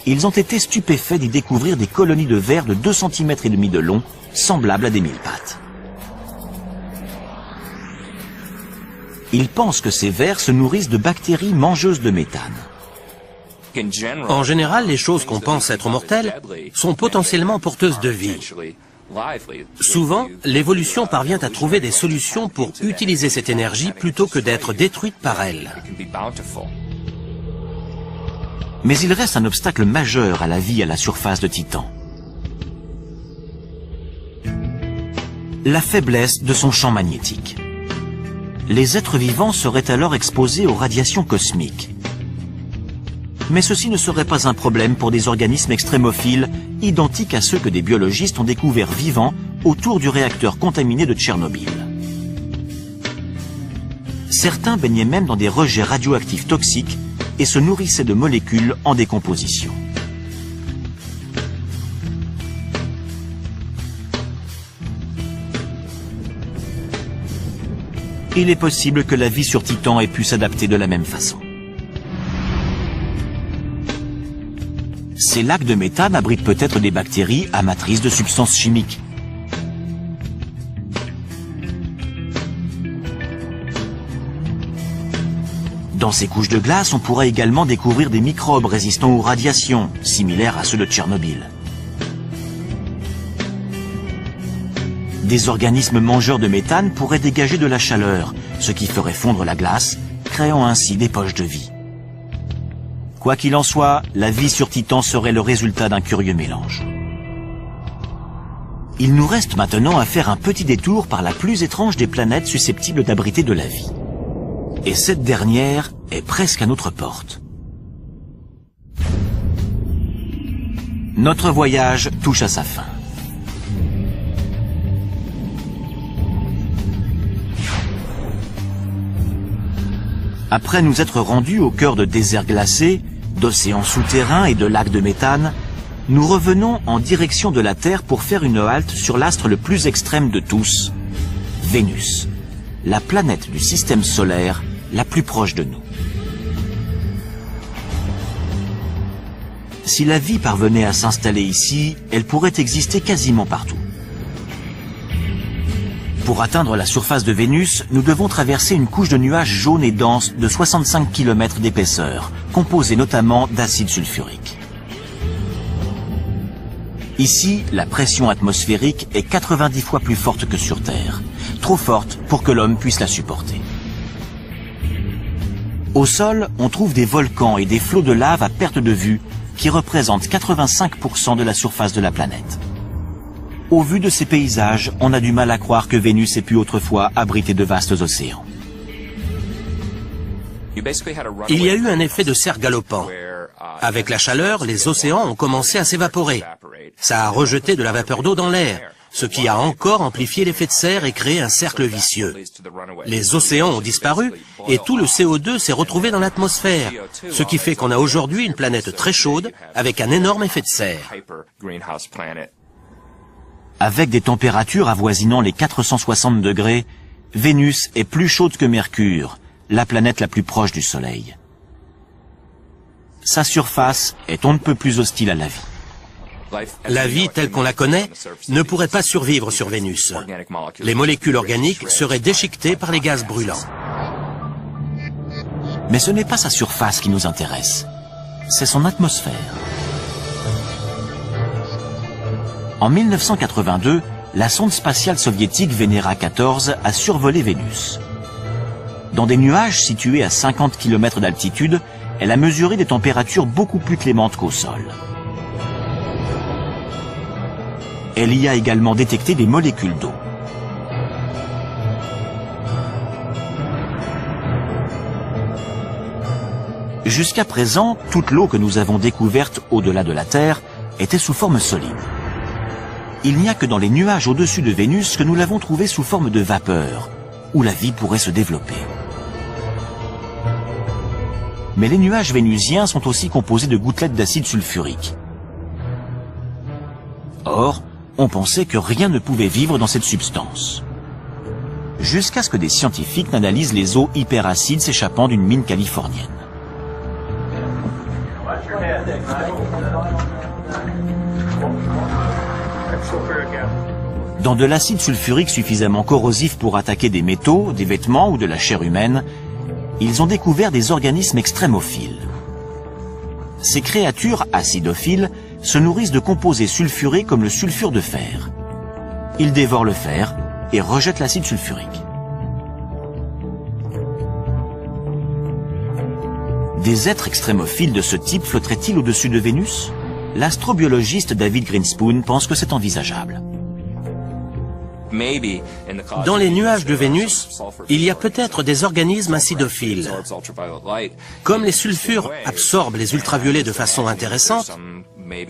Ils ont été stupéfaits d'y découvrir des colonies de vers de 2,5 cm de long, semblables à des mille-pattes. Ils pensent que ces vers se nourrissent de bactéries mangeuses de méthane. En général, les choses qu'on pense être mortelles sont potentiellement porteuses de vie. Souvent, l'évolution parvient à trouver des solutions pour utiliser cette énergie plutôt que d'être détruite par elle. Mais il reste un obstacle majeur à la vie à la surface de Titan. La faiblesse de son champ magnétique. Les êtres vivants seraient alors exposés aux radiations cosmiques. Mais ceci ne serait pas un problème pour des organismes extrémophiles, identiques à ceux que des biologistes ont découverts vivants autour du réacteur contaminé de Tchernobyl. Certains baignaient même dans des rejets radioactifs toxiques et se nourrissaient de molécules en décomposition. Il est possible que la vie sur Titan ait pu s'adapter de la même façon. Ces lacs de méthane abritent peut-être des bactéries amatrices de substances chimiques. Dans ces couches de glace, on pourrait également découvrir des microbes résistants aux radiations, similaires à ceux de Tchernobyl. Des organismes mangeurs de méthane pourraient dégager de la chaleur, ce qui ferait fondre la glace, créant ainsi des poches de vie. Quoi qu'il en soit, la vie sur Titan serait le résultat d'un curieux mélange. Il nous reste maintenant à faire un petit détour par la plus étrange des planètes susceptibles d'abriter de la vie. Et cette dernière est presque à notre porte. Notre voyage touche à sa fin. Après nous être rendus au cœur de déserts glacés, d'océans souterrains et de lacs de méthane, nous revenons en direction de la Terre pour faire une halte sur l'astre le plus extrême de tous, Vénus, la planète du système solaire la plus proche de nous. Si la vie parvenait à s'installer ici, elle pourrait exister quasiment partout. Pour atteindre la surface de Vénus, nous devons traverser une couche de nuages jaunes et denses de 65 km d'épaisseur, composée notamment d'acide sulfurique. Ici, la pression atmosphérique est 90 fois plus forte que sur Terre, trop forte pour que l'homme puisse la supporter. Au sol, on trouve des volcans et des flots de lave à perte de vue qui représentent 85% de la surface de la planète. Au vu de ces paysages, on a du mal à croire que Vénus ait pu autrefois abriter de vastes océans. Il y a eu un effet de serre galopant. Avec la chaleur, les océans ont commencé à s'évaporer. Ça a rejeté de la vapeur d'eau dans l'air, ce qui a encore amplifié l'effet de serre et créé un cercle vicieux. Les océans ont disparu et tout le CO2 s'est retrouvé dans l'atmosphère, ce qui fait qu'on a aujourd'hui une planète très chaude avec un énorme effet de serre. Avec des températures avoisinant les 460 degrés, Vénus est plus chaude que Mercure, la planète la plus proche du Soleil. Sa surface est on ne peut plus hostile à la vie. La vie telle qu'on la connaît ne pourrait pas survivre sur Vénus. Les molécules organiques seraient déchiquetées par les gaz brûlants. Mais ce n'est pas sa surface qui nous intéresse, c'est son atmosphère. En 1982, la sonde spatiale soviétique Venera 14 a survolé Vénus. Dans des nuages situés à 50 km d'altitude, elle a mesuré des températures beaucoup plus clémentes qu'au sol. Elle y a également détecté des molécules d'eau. Jusqu'à présent, toute l'eau que nous avons découverte au-delà de la Terre était sous forme solide. Il n'y a que dans les nuages au-dessus de Vénus que nous l'avons trouvée sous forme de vapeur, où la vie pourrait se développer. Mais les nuages vénusiens sont aussi composés de gouttelettes d'acide sulfurique. Or, on pensait que rien ne pouvait vivre dans cette substance. Jusqu'à ce que des scientifiques n'analysent les eaux hyperacides s'échappant d'une mine californienne. Dans de l'acide sulfurique suffisamment corrosif pour attaquer des métaux, des vêtements ou de la chair humaine, ils ont découvert des organismes extrémophiles. Ces créatures acidophiles se nourrissent de composés sulfurés comme le sulfure de fer. Ils dévorent le fer et rejettent l'acide sulfurique. Des êtres extrémophiles de ce type flotteraient-ils au-dessus de Vénus? L'astrobiologiste David Grinspoon pense que c'est envisageable. Dans les nuages de Vénus, il y a peut-être des organismes acidophiles. Comme les sulfures absorbent les ultraviolets de façon intéressante,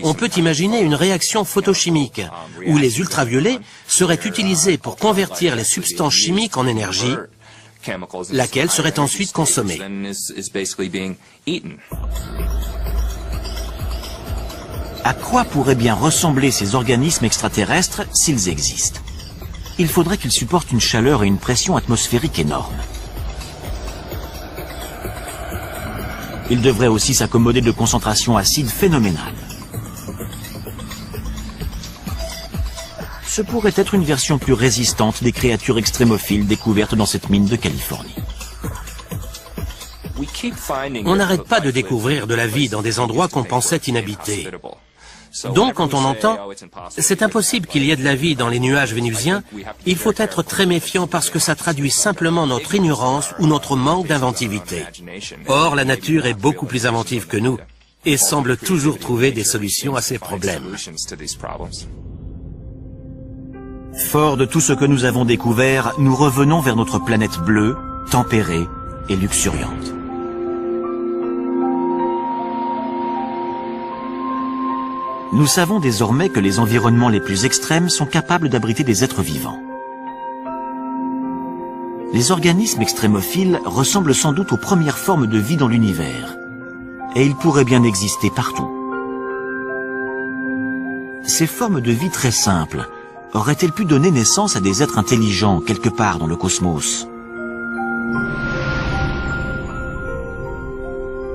on peut imaginer une réaction photochimique où les ultraviolets seraient utilisés pour convertir les substances chimiques en énergie, laquelle serait ensuite consommée. À quoi pourraient bien ressembler ces organismes extraterrestres s'ils existent? Il faudrait qu'ils supportent une chaleur et une pression atmosphérique énormes. Ils devraient aussi s'accommoder de concentrations acides phénoménales. Ce pourrait être une version plus résistante des créatures extrémophiles découvertes dans cette mine de Californie. On n'arrête pas de découvrir de la vie dans des endroits qu'on pensait inhabités. Donc, quand on entend « c'est impossible qu'il y ait de la vie dans les nuages vénusiens », il faut être très méfiant parce que ça traduit simplement notre ignorance ou notre manque d'inventivité. Or, la nature est beaucoup plus inventive que nous et semble toujours trouver des solutions à ces problèmes. Fort de tout ce que nous avons découvert, nous revenons vers notre planète bleue, tempérée et luxuriante. Nous savons désormais que les environnements les plus extrêmes sont capables d'abriter des êtres vivants. Les organismes extrémophiles ressemblent sans doute aux premières formes de vie dans l'univers, et ils pourraient bien exister partout. Ces formes de vie très simples auraient-elles pu donner naissance à des êtres intelligents quelque part dans le cosmos?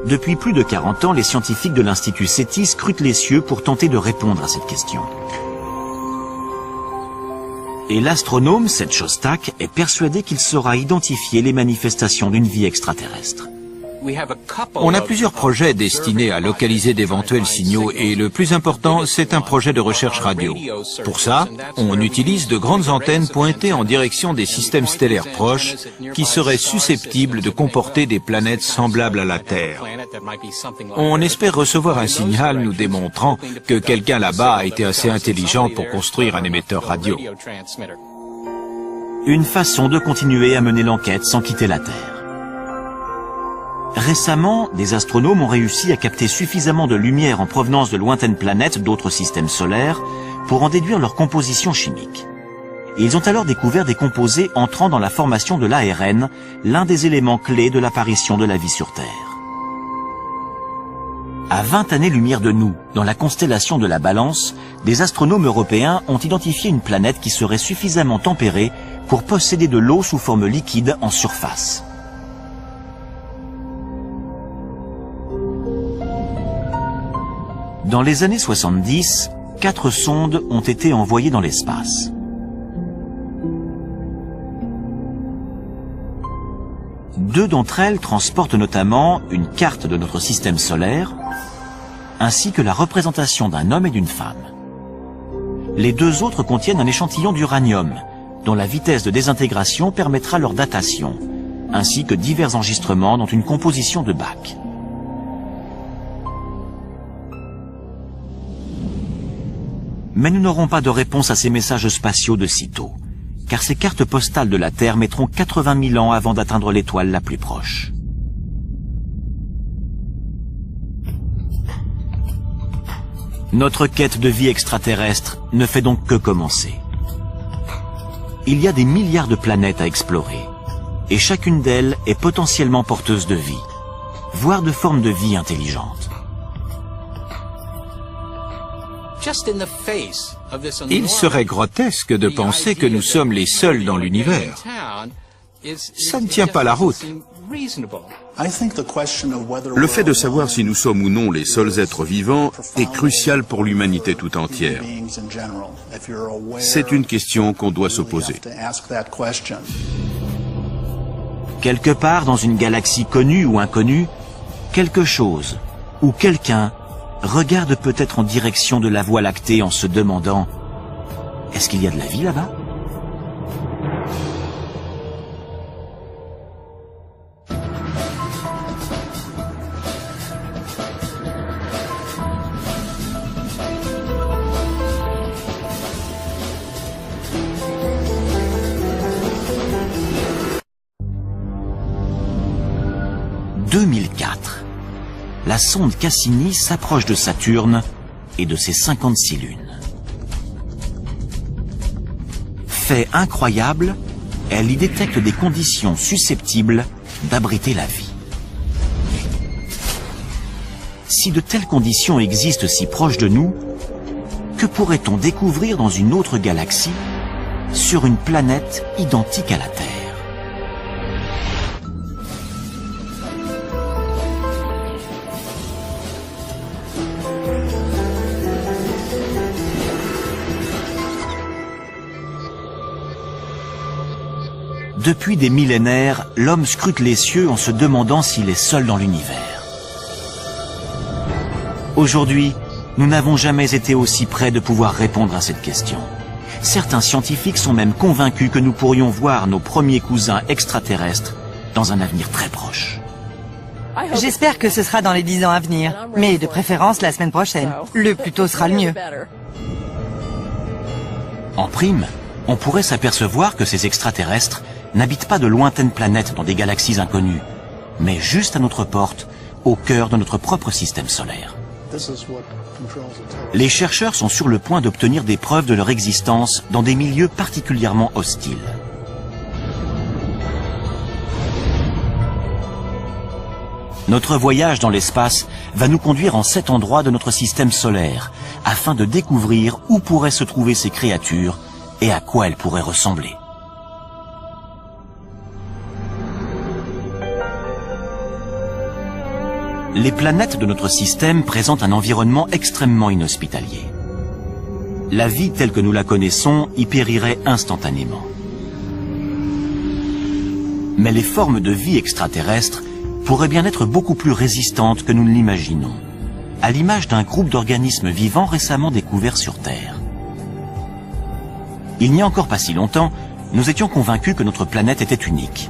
Depuis plus de 40 ans, les scientifiques de l'Institut SETI scrutent les cieux pour tenter de répondre à cette question. Et l'astronome Seth Shostak est persuadé qu'il saura identifier les manifestations d'une vie extraterrestre. On a plusieurs projets destinés à localiser d'éventuels signaux et le plus important, c'est un projet de recherche radio. Pour ça, on utilise de grandes antennes pointées en direction des systèmes stellaires proches qui seraient susceptibles de comporter des planètes semblables à la Terre. On espère recevoir un signal nous démontrant que quelqu'un là-bas a été assez intelligent pour construire un émetteur radio. Une façon de continuer à mener l'enquête sans quitter la Terre. Récemment, des astronomes ont réussi à capter suffisamment de lumière en provenance de lointaines planètes d'autres systèmes solaires pour en déduire leur composition chimique. Et ils ont alors découvert des composés entrant dans la formation de l'ARN, l'un des éléments clés de l'apparition de la vie sur Terre. À 20 années-lumière de nous, dans la constellation de la Balance, des astronomes européens ont identifié une planète qui serait suffisamment tempérée pour posséder de l'eau sous forme liquide en surface. Dans les années 70, 4 sondes ont été envoyées dans l'espace. Deux d'entre elles transportent notamment une carte de notre système solaire, ainsi que la représentation d'un homme et d'une femme. Les deux autres contiennent un échantillon d'uranium, dont la vitesse de désintégration permettra leur datation, ainsi que divers enregistrements dont une composition de Bach. Mais nous n'aurons pas de réponse à ces messages spatiaux de sitôt, car ces cartes postales de la Terre mettront 80 000 ans avant d'atteindre l'étoile la plus proche. Notre quête de vie extraterrestre ne fait donc que commencer. Il y a des milliards de planètes à explorer, et chacune d'elles est potentiellement porteuse de vie, voire de formes de vie intelligentes. Il serait grotesque de penser que nous sommes les seuls dans l'univers. Ça ne tient pas la route. Le fait de savoir si nous sommes ou non les seuls êtres vivants est crucial pour l'humanité tout entière. C'est une question qu'on doit se poser. Quelque part dans une galaxie connue ou inconnue, quelque chose ou quelqu'un regarde peut-être en direction de la Voie lactée en se demandant « Est-ce qu'il y a de la vie là-bas » 2004. La sonde Cassini s'approche de Saturne et de ses 56 lunes. Fait incroyable, elle y détecte des conditions susceptibles d'abriter la vie. Si de telles conditions existent si proches de nous, que pourrait-on découvrir dans une autre galaxie, sur une planète identique à la Terre ? Depuis des millénaires, l'homme scrute les cieux en se demandant s'il est seul dans l'univers. Aujourd'hui, nous n'avons jamais été aussi près de pouvoir répondre à cette question. Certains scientifiques sont même convaincus que nous pourrions voir nos premiers cousins extraterrestres dans un avenir très proche. J'espère que ce sera dans les 10 ans à venir, mais de préférence la semaine prochaine. Le plus tôt sera le mieux. En prime, on pourrait s'apercevoir que ces extraterrestres n'habitent pas de lointaines planètes dans des galaxies inconnues, mais juste à notre porte, au cœur de notre propre système solaire. Les chercheurs sont sur le point d'obtenir des preuves de leur existence dans des milieux particulièrement hostiles. Notre voyage dans l'espace va nous conduire en 7 endroits de notre système solaire, afin de découvrir où pourraient se trouver ces créatures et à quoi elles pourraient ressembler. Les planètes de notre système présentent un environnement extrêmement inhospitalier. La vie telle que nous la connaissons y périrait instantanément. Mais les formes de vie extraterrestres pourraient bien être beaucoup plus résistantes que nous ne l'imaginons, à l'image d'un groupe d'organismes vivants récemment découverts sur Terre. Il n'y a encore pas si longtemps, nous étions convaincus que notre planète était unique.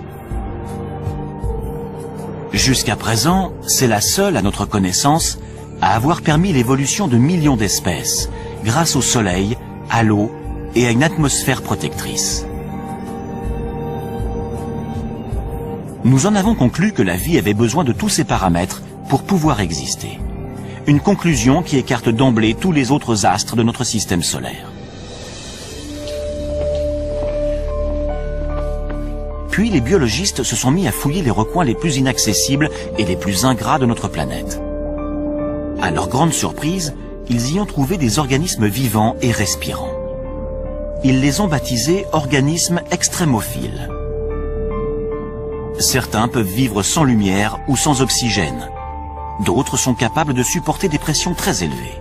Jusqu'à présent, c'est la seule, à notre connaissance, à avoir permis l'évolution de millions d'espèces, grâce au Soleil, à l'eau et à une atmosphère protectrice. Nous en avons conclu que la vie avait besoin de tous ces paramètres pour pouvoir exister. Une conclusion qui écarte d'emblée tous les autres astres de notre système solaire. Puis les biologistes se sont mis à fouiller les recoins les plus inaccessibles et les plus ingrats de notre planète. À leur grande surprise, ils y ont trouvé des organismes vivants et respirants. Ils les ont baptisés organismes extrémophiles. Certains peuvent vivre sans lumière ou sans oxygène. D'autres sont capables de supporter des pressions très élevées.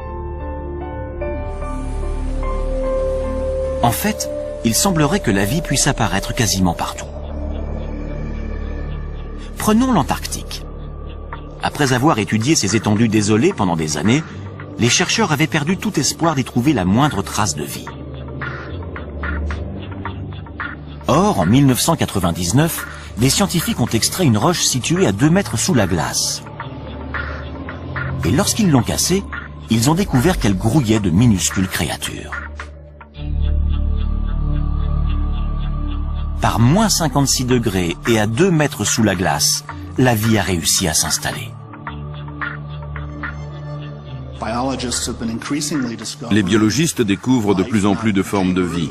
En fait, il semblerait que la vie puisse apparaître quasiment partout. Prenons l'Antarctique. Après avoir étudié ces étendues désolées pendant des années, les chercheurs avaient perdu tout espoir d'y trouver la moindre trace de vie. Or, en 1999, des scientifiques ont extrait une roche située à 2 mètres sous la glace. Et lorsqu'ils l'ont cassée, ils ont découvert qu'elle grouillait de minuscules créatures. Par moins 56 degrés et à 2 mètres sous la glace, la vie a réussi à s'installer. Les biologistes découvrent de plus en plus de formes de vie.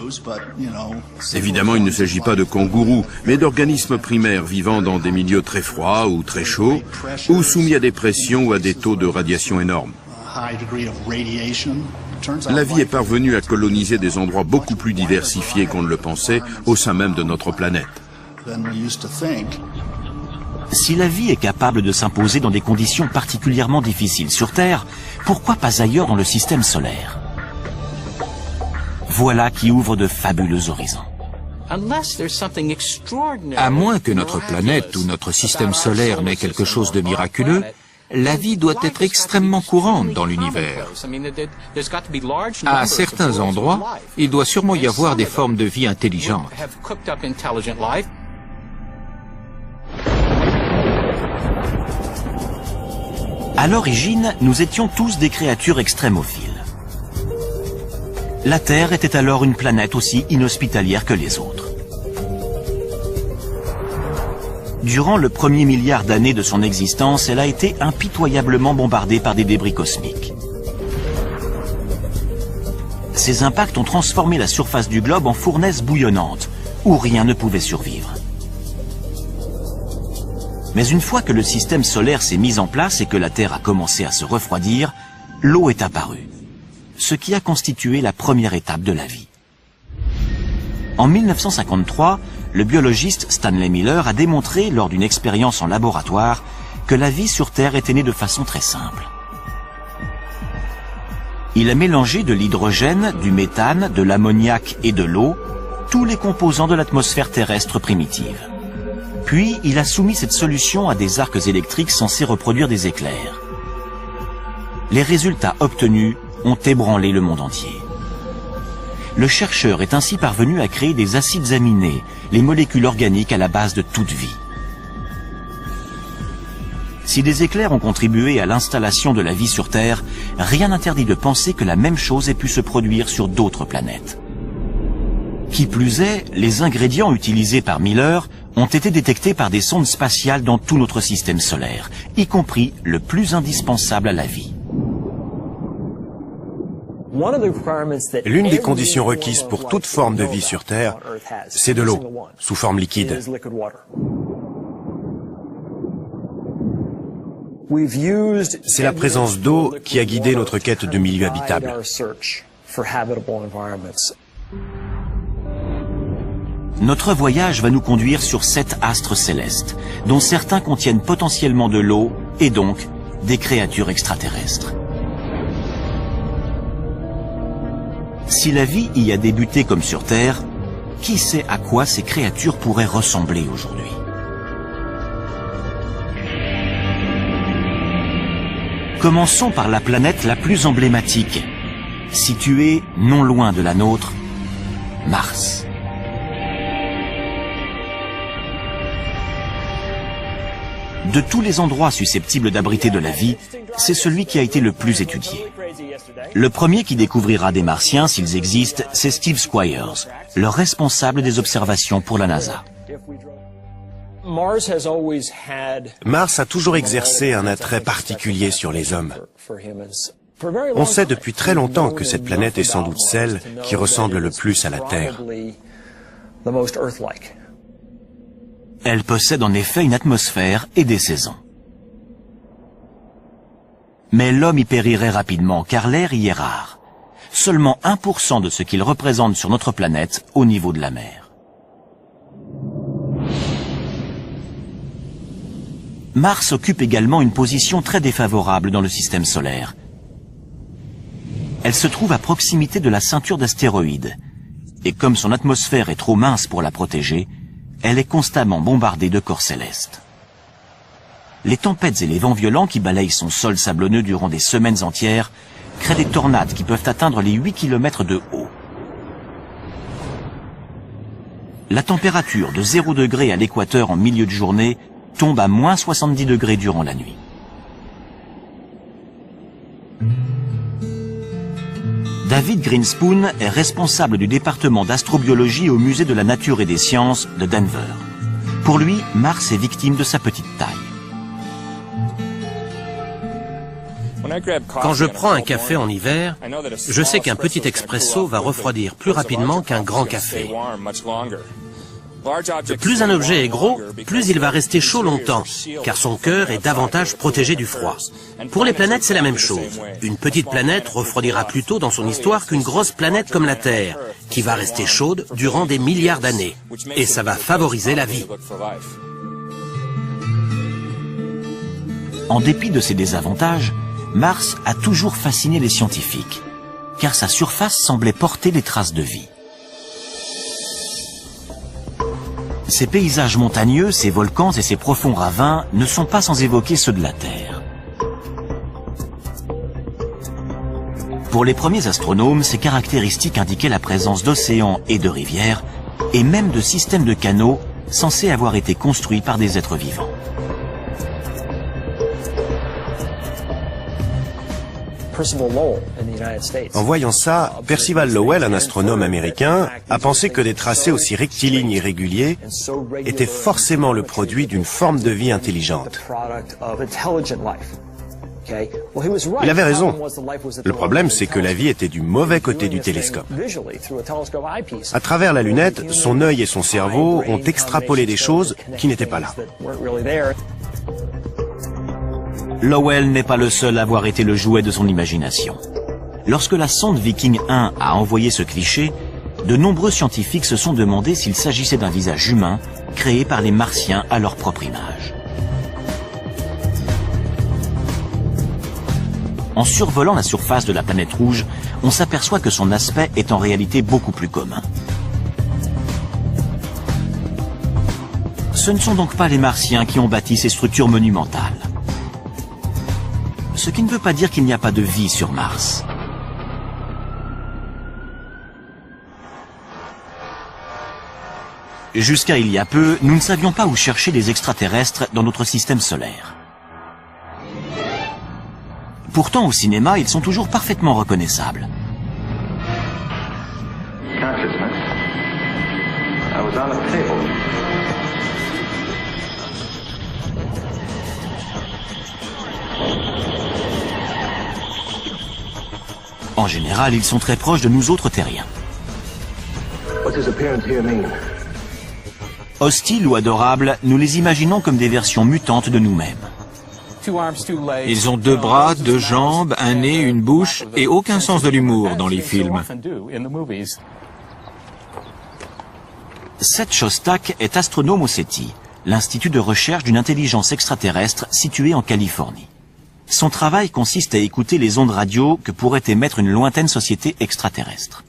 Évidemment, il ne s'agit pas de kangourous, mais d'organismes primaires vivant dans des milieux très froids ou très chauds, ou soumis à des pressions ou à des taux de radiation énormes. La vie est parvenue à coloniser des endroits beaucoup plus diversifiés qu'on ne le pensait au sein même de notre planète. Si la vie est capable de s'imposer dans des conditions particulièrement difficiles sur Terre, pourquoi pas ailleurs dans le système solaire? Voilà qui ouvre de fabuleux horizons. À moins que notre planète ou notre système solaire n'ait quelque chose de miraculeux, la vie doit être extrêmement courante dans l'univers. À certains endroits, il doit sûrement y avoir des formes de vie intelligentes. À l'origine, nous étions tous des créatures extrémophiles. La Terre était alors une planète aussi inhospitalière que les autres. Durant le premier milliard d'années de son existence, elle a été impitoyablement bombardée par des débris cosmiques. Ces impacts ont transformé la surface du globe en fournaise bouillonnante, où rien ne pouvait survivre. Mais une fois que le système solaire s'est mis en place et que la Terre a commencé à se refroidir, l'eau est apparue, ce qui a constitué la première étape de la vie. En 1953, le biologiste Stanley Miller a démontré lors d'une expérience en laboratoire que la vie sur Terre était née de façon très simple. Il a mélangé de l'hydrogène, du méthane, de l'ammoniac et de l'eau, tous les composants de l'atmosphère terrestre primitive. Puis, il a soumis cette solution à des arcs électriques censés reproduire des éclairs. Les résultats obtenus ont ébranlé le monde entier. Le chercheur est ainsi parvenu à créer des acides aminés, les molécules organiques à la base de toute vie. Si des éclairs ont contribué à l'installation de la vie sur Terre, rien n'interdit de penser que la même chose ait pu se produire sur d'autres planètes. Qui plus est, les ingrédients utilisés par Miller ont été détectés par des sondes spatiales dans tout notre système solaire, y compris le plus indispensable à la vie. L'une des conditions requises pour toute forme de vie sur Terre, c'est de l'eau, sous forme liquide. C'est la présence d'eau qui a guidé notre quête de milieux habitables. Notre voyage va nous conduire sur 7 astres célestes, dont certains contiennent potentiellement de l'eau et donc des créatures extraterrestres. Si la vie y a débuté comme sur Terre, qui sait à quoi ces créatures pourraient ressembler aujourd'hui? Commençons par la planète la plus emblématique, située non loin de la nôtre, Mars. De tous les endroits susceptibles d'abriter de la vie, c'est celui qui a été le plus étudié. Le premier qui découvrira des Martiens, s'ils existent, c'est Steve Squyres, le responsable des observations pour la NASA. Mars a toujours exercé un attrait particulier sur les hommes. On sait depuis très longtemps que cette planète est sans doute celle qui ressemble le plus à la Terre. Elle possède en effet une atmosphère et des saisons. Mais l'homme y périrait rapidement car l'air y est rare. Seulement 1% de ce qu'il représente sur notre planète au niveau de la mer. Mars occupe également une position très défavorable dans le système solaire. Elle se trouve à proximité de la ceinture d'astéroïdes. Et comme son atmosphère est trop mince pour la protéger, elle est constamment bombardée de corps célestes. Les tempêtes et les vents violents qui balayent son sol sablonneux durant des semaines entières créent des tornades qui peuvent atteindre les 8 km de haut. La température de 0 degré à l'équateur en milieu de journée tombe à moins 70 degrés durant la nuit. David Grinspoon est responsable du département d'astrobiologie au Musée de la Nature et des Sciences de Denver. Pour lui, Mars est victime de sa petite taille. Quand je prends un café en hiver, je sais qu'un petit expresso va refroidir plus rapidement qu'un grand café. Plus un objet est gros, plus il va rester chaud longtemps, car son cœur est davantage protégé du froid. Pour les planètes, c'est la même chose. Une petite planète refroidira plus tôt dans son histoire qu'une grosse planète comme la Terre, qui va rester chaude durant des milliards d'années. Et ça va favoriser la vie. En dépit de ses désavantages, Mars a toujours fasciné les scientifiques, car sa surface semblait porter des traces de vie. Ses paysages montagneux, ses volcans et ses profonds ravins ne sont pas sans évoquer ceux de la Terre. Pour les premiers astronomes, ces caractéristiques indiquaient la présence d'océans et de rivières, et même de systèmes de canaux censés avoir été construits par des êtres vivants. En voyant ça, Percival Lowell, un astronome américain, a pensé que des tracés aussi rectilignes et réguliers étaient forcément le produit d'une forme de vie intelligente. Il avait raison. Le problème, c'est que la vie était du mauvais côté du télescope. À travers la lunette, son œil et son cerveau ont extrapolé des choses qui n'étaient pas là. Lowell n'est pas le seul à avoir été le jouet de son imagination. Lorsque la sonde Viking 1 a envoyé ce cliché, de nombreux scientifiques se sont demandé s'il s'agissait d'un visage humain créé par les Martiens à leur propre image. En survolant la surface de la planète rouge, on s'aperçoit que son aspect est en réalité beaucoup plus commun. Ce ne sont donc pas les Martiens qui ont bâti ces structures monumentales. Ce qui ne veut pas dire qu'il n'y a pas de vie sur Mars. Jusqu'à il y a peu, nous ne savions pas où chercher des extraterrestres dans notre système solaire. Pourtant, au cinéma, ils sont toujours parfaitement reconnaissables. En général, ils sont très proches de nous autres terriens. Hostiles ou adorables, nous les imaginons comme des versions mutantes de nous-mêmes. Ils ont 2 bras, 2 jambes, un nez, une bouche et aucun sens de l'humour dans les films. Seth Shostak est astronome au SETI, l'institut de recherche d'une intelligence extraterrestre situé en Californie. Son travail consiste à écouter les ondes radio que pourrait émettre une lointaine société extraterrestre.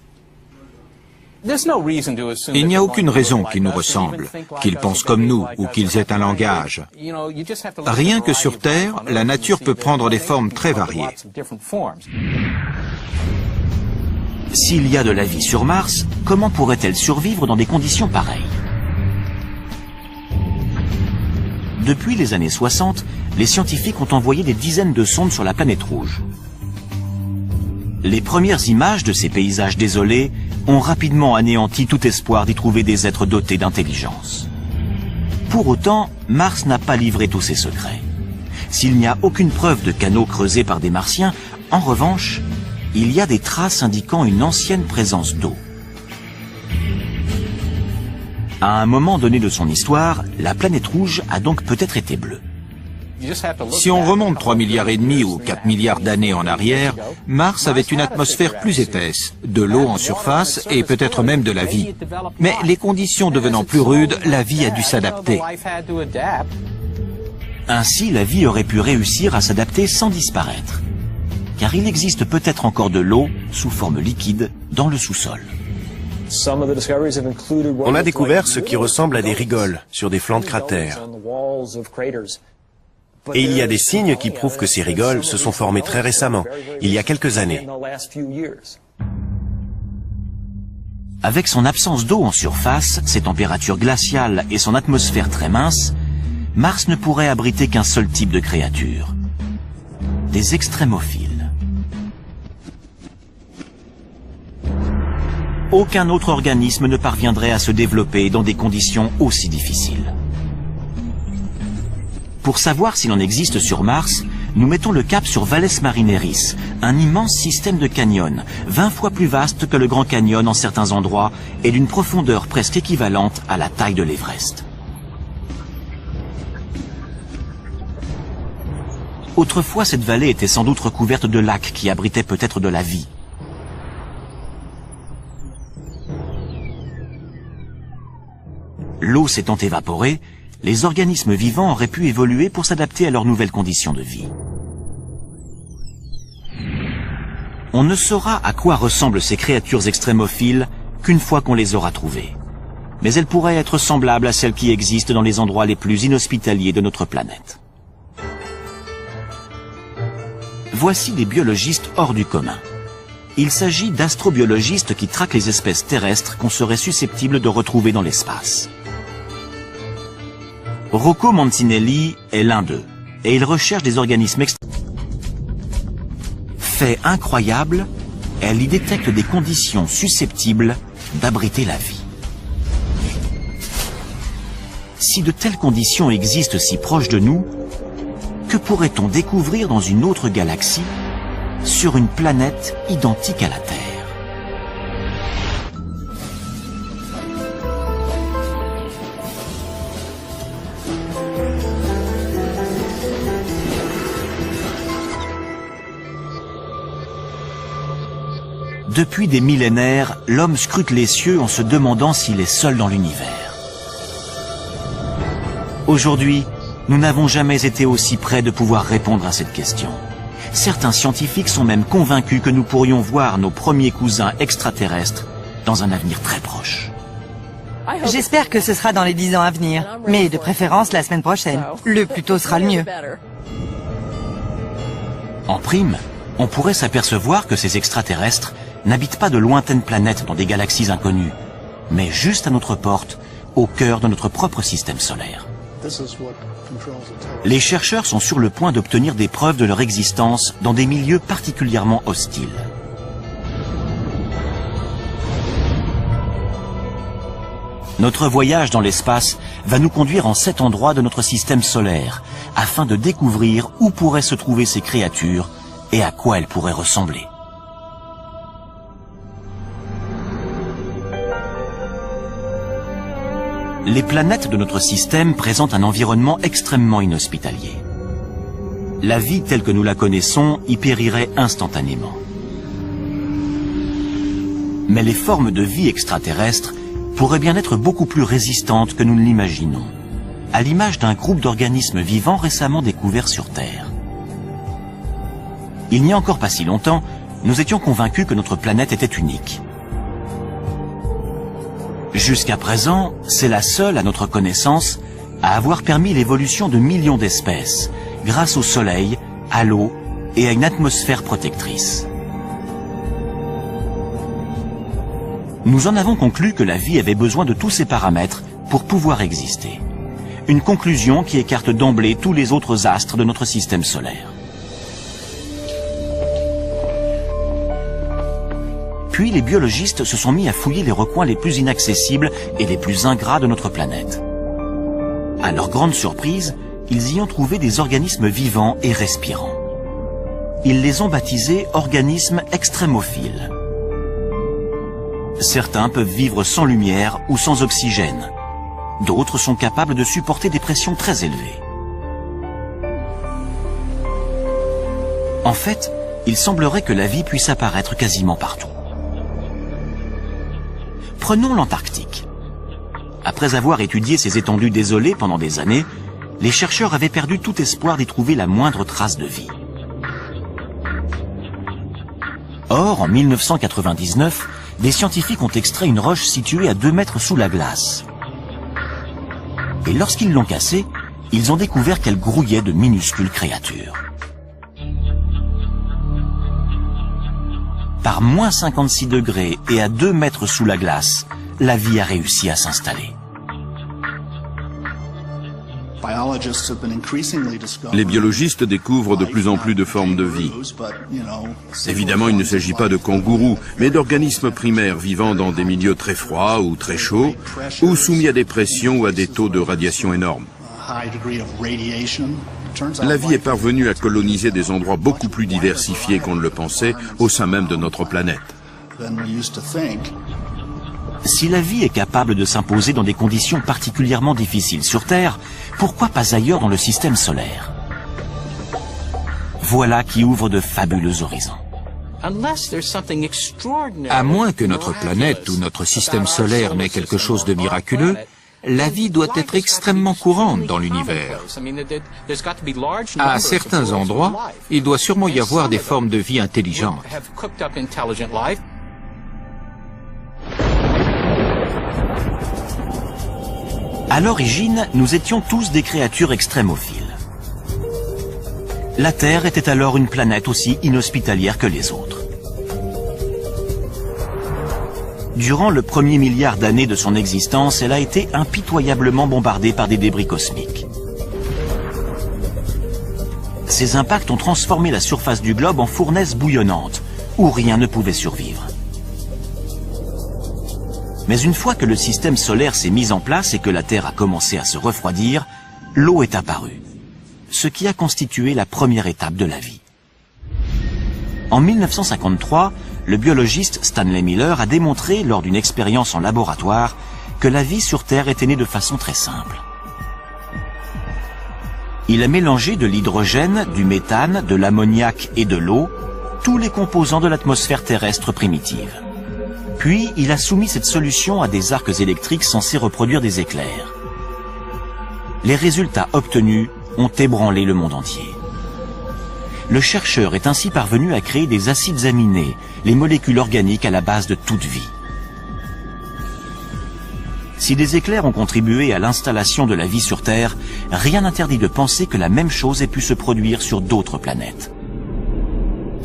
Il n'y a aucune raison qu'ils nous ressemblent, qu'ils pensent comme nous ou qu'ils aient un langage. Rien que sur Terre, la nature peut prendre des formes très variées. S'il y a de la vie sur Mars, comment pourrait-elle survivre dans des conditions pareilles? Depuis les années 60, les scientifiques ont envoyé des dizaines de sondes sur la planète rouge. Les premières images de ces paysages désolés ont rapidement anéanti tout espoir d'y trouver des êtres dotés d'intelligence. Pour autant, Mars n'a pas livré tous ses secrets. S'il n'y a aucune preuve de canaux creusés par des Martiens, en revanche, il y a des traces indiquant une ancienne présence d'eau. À un moment donné de son histoire, la planète rouge a donc peut-être été bleue. Si on remonte 3,5 milliards ou 4 milliards d'années en arrière, Mars avait une atmosphère plus épaisse, de l'eau en surface et peut-être même de la vie. Mais les conditions devenant plus rudes, la vie a dû s'adapter. Ainsi, la vie aurait pu réussir à s'adapter sans disparaître. Car il existe peut-être encore de l'eau, sous forme liquide, dans le sous-sol. On a découvert ce qui ressemble à des rigoles sur des flancs de cratères. Et il y a des signes qui prouvent que ces rigoles se sont formées très récemment, il y a quelques années. Avec son absence d'eau en surface, ses températures glaciales et son atmosphère très mince, Mars ne pourrait abriter qu'un seul type de créature. Des extrémophiles. Aucun autre organisme ne parviendrait à se développer dans des conditions aussi difficiles. Pour savoir s'il en existe sur Mars, nous mettons le cap sur Valles Marineris, un immense système de canyons, 20 fois plus vaste que le Grand Canyon en certains endroits et d'une profondeur presque équivalente à la taille de l'Everest. Autrefois, cette vallée était sans doute recouverte de lacs qui abritaient peut-être de la vie. L'eau s'étant évaporée, les organismes vivants auraient pu évoluer pour s'adapter à leurs nouvelles conditions de vie. On ne saura à quoi ressemblent ces créatures extrémophiles qu'une fois qu'on les aura trouvées. Mais elles pourraient être semblables à celles qui existent dans les endroits les plus inhospitaliers de notre planète. Voici des biologistes hors du commun. Il s'agit d'astrobiologistes qui traquent les espèces terrestres qu'on serait susceptible de retrouver dans l'espace. Rocco Mancinelli est l'un d'eux, et il recherche des organismes Fait incroyable, elle y détecte des conditions susceptibles d'abriter la vie. Si de telles conditions existent si proches de nous, que pourrait-on découvrir dans une autre galaxie, sur une planète identique à la Terre? Depuis des millénaires, l'homme scrute les cieux en se demandant s'il est seul dans l'univers. Aujourd'hui, nous n'avons jamais été aussi près de pouvoir répondre à cette question. Certains scientifiques sont même convaincus que nous pourrions voir nos premiers cousins extraterrestres dans un avenir très proche. J'espère que ce sera dans les 10 ans à venir, mais de préférence la semaine prochaine. Le plus tôt sera le mieux. En prime, on pourrait s'apercevoir que ces extraterrestres n'habitent pas de lointaines planètes dans des galaxies inconnues, mais juste à notre porte, au cœur de notre propre système solaire. Les chercheurs sont sur le point d'obtenir des preuves de leur existence dans des milieux particulièrement hostiles. Notre voyage dans l'espace va nous conduire en 7 endroits de notre système solaire, afin de découvrir où pourraient se trouver ces créatures et à quoi elles pourraient ressembler. Les planètes de notre système présentent un environnement extrêmement inhospitalier. La vie telle que nous la connaissons y périrait instantanément. Mais les formes de vie extraterrestres pourraient bien être beaucoup plus résistantes que nous ne l'imaginons, à l'image d'un groupe d'organismes vivants récemment découverts sur Terre. Il n'y a encore pas si longtemps, nous étions convaincus que notre planète était unique. Jusqu'à présent, c'est la seule, à notre connaissance, à avoir permis l'évolution de millions d'espèces, grâce au Soleil, à l'eau et à une atmosphère protectrice. Nous en avons conclu que la vie avait besoin de tous ces paramètres pour pouvoir exister. Une conclusion qui écarte d'emblée tous les autres astres de notre système solaire. Puis les biologistes se sont mis à fouiller les recoins les plus inaccessibles et les plus ingrats de notre planète. À leur grande surprise, ils y ont trouvé des organismes vivants et respirants. Ils les ont baptisés organismes extrémophiles. Certains peuvent vivre sans lumière ou sans oxygène. D'autres sont capables de supporter des pressions très élevées. En fait, il semblerait que la vie puisse apparaître quasiment partout. Prenons l'Antarctique. Après avoir étudié ces étendues désolées pendant des années, les chercheurs avaient perdu tout espoir d'y trouver la moindre trace de vie. Or, en 1999, des scientifiques ont extrait une roche située à 2 mètres sous la glace. Et lorsqu'ils l'ont cassée, ils ont découvert qu'elle grouillait de minuscules créatures. Par moins 56 degrés et à 2 mètres sous la glace, la vie a réussi à s'installer. Les biologistes découvrent de plus en plus de formes de vie. Évidemment, il ne s'agit pas de kangourous, mais d'organismes primaires vivant dans des milieux très froids ou très chauds, ou soumis à des pressions ou à des taux de radiation énormes. La vie est parvenue à coloniser des endroits beaucoup plus diversifiés qu'on ne le pensait au sein même de notre planète. Si la vie est capable de s'imposer dans des conditions particulièrement difficiles sur Terre, pourquoi pas ailleurs dans le système solaire? Voilà qui ouvre de fabuleux horizons. À moins que notre planète ou notre système solaire n'ait quelque chose de miraculeux, la vie doit être extrêmement courante dans l'univers. À certains endroits, il doit sûrement y avoir des formes de vie intelligentes. À l'origine, nous étions tous des créatures extrémophiles. La Terre était alors une planète aussi inhospitalière que les autres. Durant le premier milliard d'années de son existence, elle a été impitoyablement bombardée par des débris cosmiques. Ces impacts ont transformé la surface du globe en fournaise bouillonnante, où rien ne pouvait survivre. Mais une fois que le système solaire s'est mis en place et que la Terre a commencé à se refroidir, l'eau est apparue, ce qui a constitué la première étape de la vie. En 1953, le biologiste Stanley Miller a démontré lors d'une expérience en laboratoire que la vie sur Terre était née de façon très simple. Il a mélangé de l'hydrogène, du méthane, de l'ammoniac et de l'eau, tous les composants de l'atmosphère terrestre primitive. Puis, il a soumis cette solution à des arcs électriques censés reproduire des éclairs. Les résultats obtenus ont ébranlé le monde entier. Le chercheur est ainsi parvenu à créer des acides aminés, les molécules organiques à la base de toute vie. Si des éclairs ont contribué à l'installation de la vie sur Terre, rien n'interdit de penser que la même chose ait pu se produire sur d'autres planètes.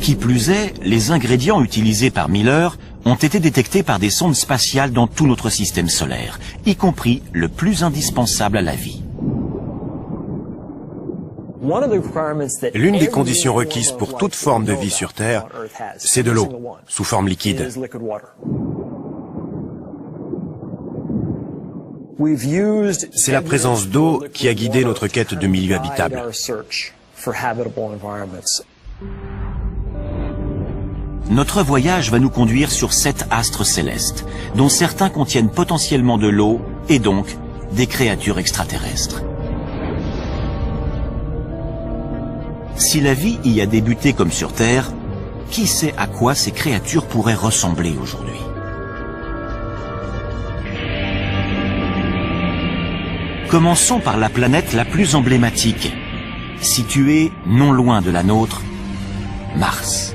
Qui plus est, les ingrédients utilisés par Miller ont été détectés par des sondes spatiales dans tout notre système solaire, y compris le plus indispensable à la vie. L'une des conditions requises pour toute forme de vie sur Terre, c'est de l'eau, sous forme liquide. C'est la présence d'eau qui a guidé notre quête de milieux habitables. Notre voyage va nous conduire sur 7 astres célestes, dont certains contiennent potentiellement de l'eau et donc des créatures extraterrestres. Si la vie y a débuté comme sur Terre, qui sait à quoi ces créatures pourraient ressembler aujourd'hui? Commençons par la planète la plus emblématique, située non loin de la nôtre, Mars.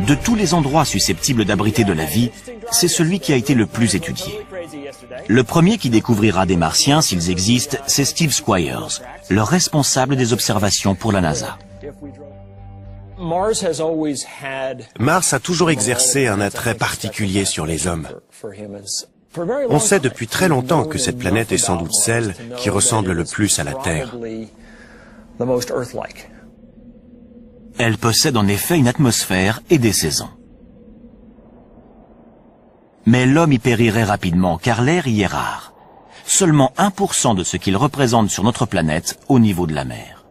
De tous les endroits susceptibles d'abriter de la vie, c'est celui qui a été le plus étudié. Le premier qui découvrira des Martiens, s'ils existent, c'est Steve Squyres, le responsable des observations pour la NASA. Mars a toujours exercé un attrait particulier sur les hommes. On sait depuis très longtemps que cette planète est sans doute celle qui ressemble le plus à la Terre. Elle possède en effet une atmosphère et des saisons. Mais l'homme y périrait rapidement car l'air y est rare. Seulement 1% de ce qu'il représente sur notre planète au niveau de la mer.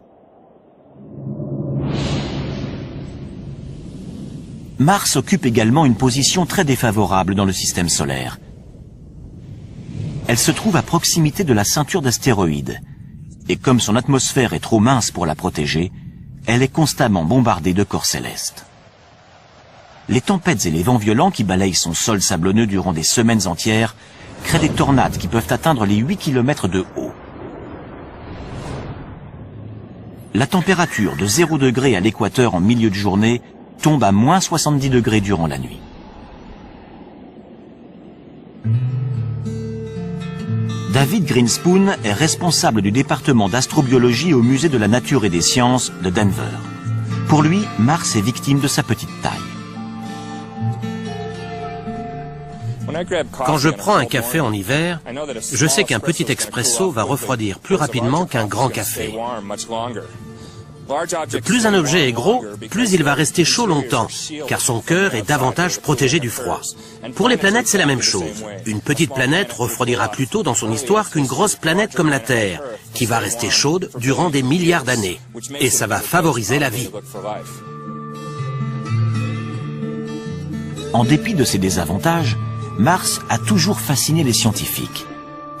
Mars occupe également une position très défavorable dans le système solaire. Elle se trouve à proximité de la ceinture d'astéroïdes. Et comme son atmosphère est trop mince pour la protéger, elle est constamment bombardée de corps célestes. Les tempêtes et les vents violents qui balayent son sol sablonneux durant des semaines entières créent des tornades qui peuvent atteindre les 8 km de haut. La température de 0 degré à l'équateur en milieu de journée tombe à moins 70 degrés durant la nuit. David Grinspoon est responsable du département d'astrobiologie au Musée de la Nature et des Sciences de Denver. Pour lui, Mars est victime de sa petite taille. Quand je prends un café en hiver, je sais qu'un petit expresso va refroidir plus rapidement qu'un grand café. Plus un objet est gros, plus il va rester chaud longtemps, car son cœur est davantage protégé du froid. Pour les planètes, c'est la même chose. Une petite planète refroidira plus tôt dans son histoire qu'une grosse planète comme la Terre, qui va rester chaude durant des milliards d'années. Et ça va favoriser la vie. En dépit de ses désavantages, Mars a toujours fasciné les scientifiques,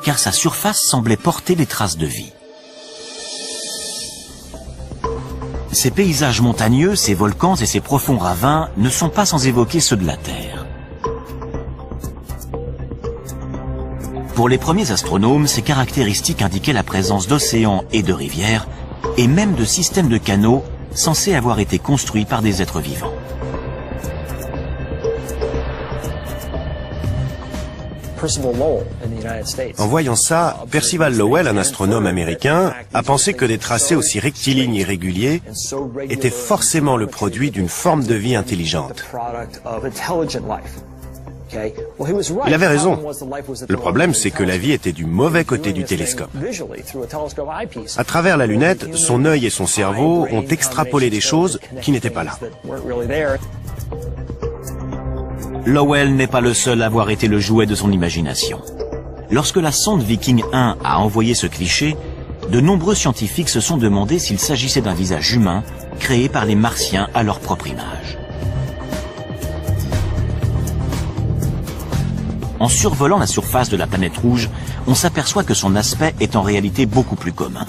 car sa surface semblait porter des traces de vie. Ces paysages montagneux, ces volcans et ces profonds ravins ne sont pas sans évoquer ceux de la Terre. Pour les premiers astronomes, ces caractéristiques indiquaient la présence d'océans et de rivières, et même de systèmes de canaux censés avoir été construits par des êtres vivants. En voyant ça, Percival Lowell, un astronome américain, a pensé que des tracés aussi rectilignes et réguliers étaient forcément le produit d'une forme de vie intelligente. Il avait raison. Le problème, c'est que la vie était du mauvais côté du télescope. À travers la lunette, son œil et son cerveau ont extrapolé des choses qui n'étaient pas là. Lowell n'est pas le seul à avoir été le jouet de son imagination. Lorsque la sonde Viking 1 a envoyé ce cliché, de nombreux scientifiques se sont demandé s'il s'agissait d'un visage humain créé par les Martiens à leur propre image. En survolant la surface de la planète rouge, on s'aperçoit que son aspect est en réalité beaucoup plus commun.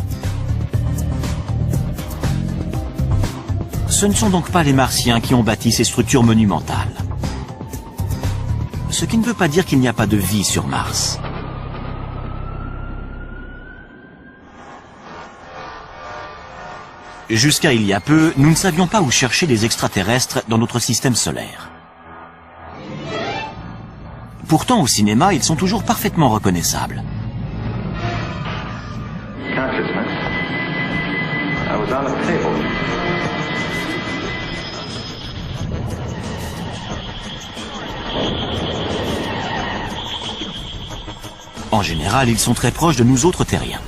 Ce ne sont donc pas les Martiens qui ont bâti ces structures monumentales. Ce qui ne veut pas dire qu'il n'y a pas de vie sur Mars. Jusqu'à il y a peu, nous ne savions pas où chercher les extraterrestres dans notre système solaire. Pourtant, au cinéma, ils sont toujours parfaitement reconnaissables. En général, ils sont très proches de nous autres terriens.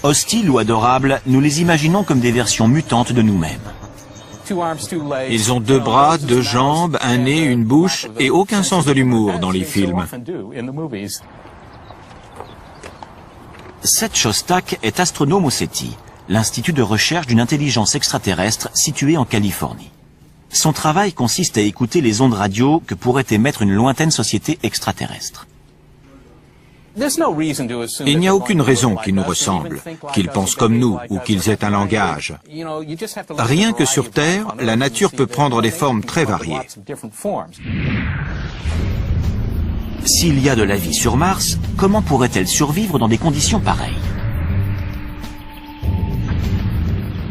Hostiles ou adorables, nous les imaginons comme des versions mutantes de nous-mêmes. Ils ont 2 bras, 2 jambes, un nez, une bouche et aucun sens de l'humour dans les films. Seth Shostak est astronome au SETI, l'institut de recherche d'une intelligence extraterrestre situé en Californie. Son travail consiste à écouter les ondes radio que pourrait émettre une lointaine société extraterrestre. Il n'y a aucune raison qu'ils nous ressemblent, qu'ils pensent comme nous ou qu'ils aient un langage. Rien que sur Terre, la nature peut prendre des formes très variées. S'il y a de la vie sur Mars, comment pourrait-elle survivre dans des conditions pareilles?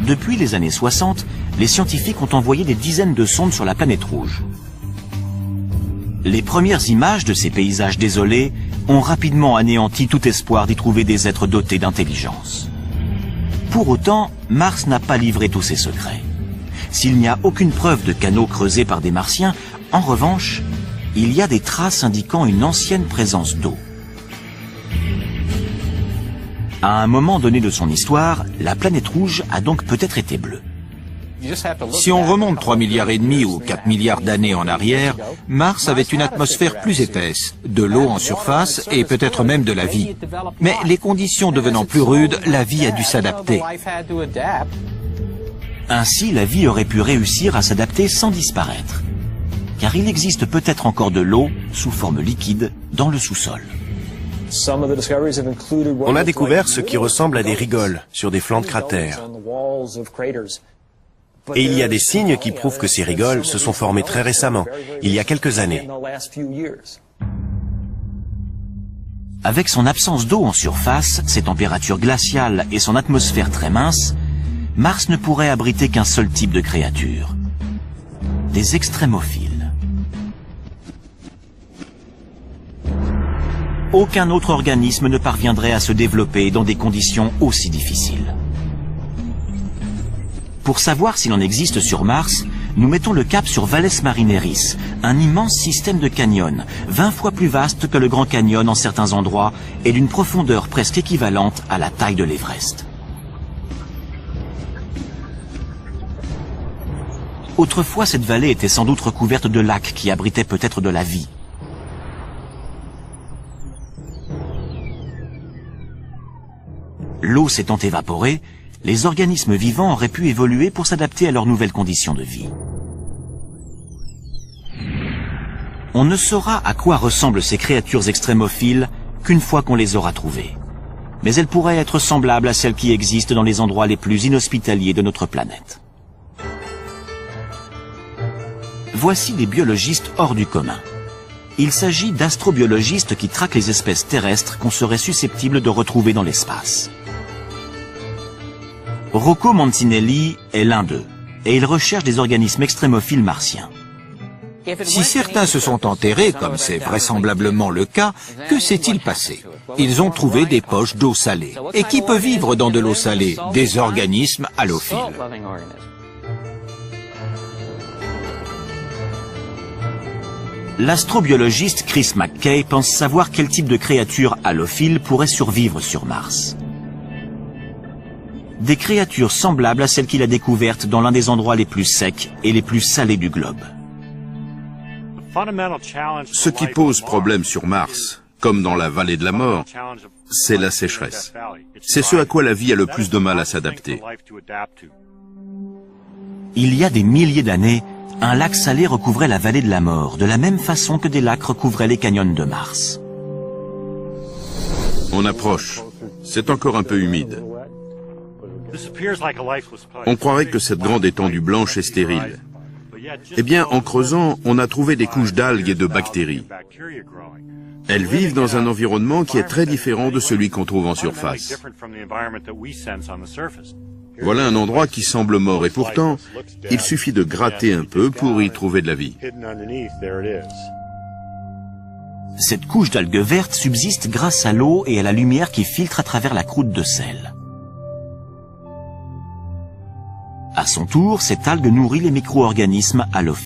Depuis les années 60, les scientifiques ont envoyé des dizaines de sondes sur la planète rouge. Les premières images de ces paysages désolés ont rapidement anéanti tout espoir d'y trouver des êtres dotés d'intelligence. Pour autant, Mars n'a pas livré tous ses secrets. S'il n'y a aucune preuve de canaux creusés par des Martiens, en revanche, il y a des traces indiquant une ancienne présence d'eau. À un moment donné de son histoire, la planète rouge a donc peut-être été bleue. Si on remonte 3,5 milliards ou 4 milliards d'années en arrière, Mars avait une atmosphère plus épaisse, de l'eau en surface et peut-être même de la vie. Mais les conditions devenant plus rudes, la vie a dû s'adapter. Ainsi, la vie aurait pu réussir à s'adapter sans disparaître. Car il existe peut-être encore de l'eau, sous forme liquide, dans le sous-sol. On a découvert ce qui ressemble à des rigoles sur des flancs de cratères. Et il y a des signes qui prouvent que ces rigoles se sont formées très récemment, il y a quelques années. Avec son absence d'eau en surface, ses températures glaciales et son atmosphère très mince, Mars ne pourrait abriter qu'un seul type de créature. Des extrémophiles. Aucun autre organisme ne parviendrait à se développer dans des conditions aussi difficiles. Pour savoir s'il en existe sur Mars, nous mettons le cap sur Valles Marineris, un immense système de canyons, 20 fois plus vaste que le Grand Canyon en certains endroits et d'une profondeur presque équivalente à la taille de l'Everest. Autrefois, cette vallée était sans doute recouverte de lacs qui abritaient peut-être de la vie. L'eau s'étant évaporée, les organismes vivants auraient pu évoluer pour s'adapter à leurs nouvelles conditions de vie. On ne saura à quoi ressemblent ces créatures extrémophiles qu'une fois qu'on les aura trouvées. Mais elles pourraient être semblables à celles qui existent dans les endroits les plus inhospitaliers de notre planète. Voici des biologistes hors du commun. Il s'agit d'astrobiologistes qui traquent les espèces terrestres qu'on serait susceptible de retrouver dans l'espace. Rocco Mancinelli est l'un d'eux, et il recherche des organismes extrémophiles martiens. Si certains se sont enterrés, comme c'est vraisemblablement le cas, que s'est-il passé? Ils ont trouvé des poches d'eau salée. Et qui peut vivre dans de l'eau salée? Des organismes halophiles. L'astrobiologiste Chris McKay pense savoir quel type de créatures halophiles pourrait survivre sur Mars. Des créatures semblables à celles qu'il a découvertes dans l'un des endroits les plus secs et les plus salés du globe. Ce qui pose problème sur Mars, comme dans la vallée de la mort, c'est la sécheresse. C'est ce à quoi la vie a le plus de mal à s'adapter. Il y a des milliers d'années, un lac salé recouvrait la vallée de la mort, de la même façon que des lacs recouvraient les canyons de Mars. On approche. C'est encore un peu humide. On croirait que cette grande étendue blanche est stérile. Eh bien, en creusant, on a trouvé des couches d'algues et de bactéries. Elles vivent dans un environnement qui est très différent de celui qu'on trouve en surface. Voilà un endroit qui semble mort et pourtant, il suffit de gratter un peu pour y trouver de la vie. Cette couche d'algues vertes subsiste grâce à l'eau et à la lumière qui filtre à travers la croûte de sel. À son tour, cette algue nourrit les micro-organismes halophiles.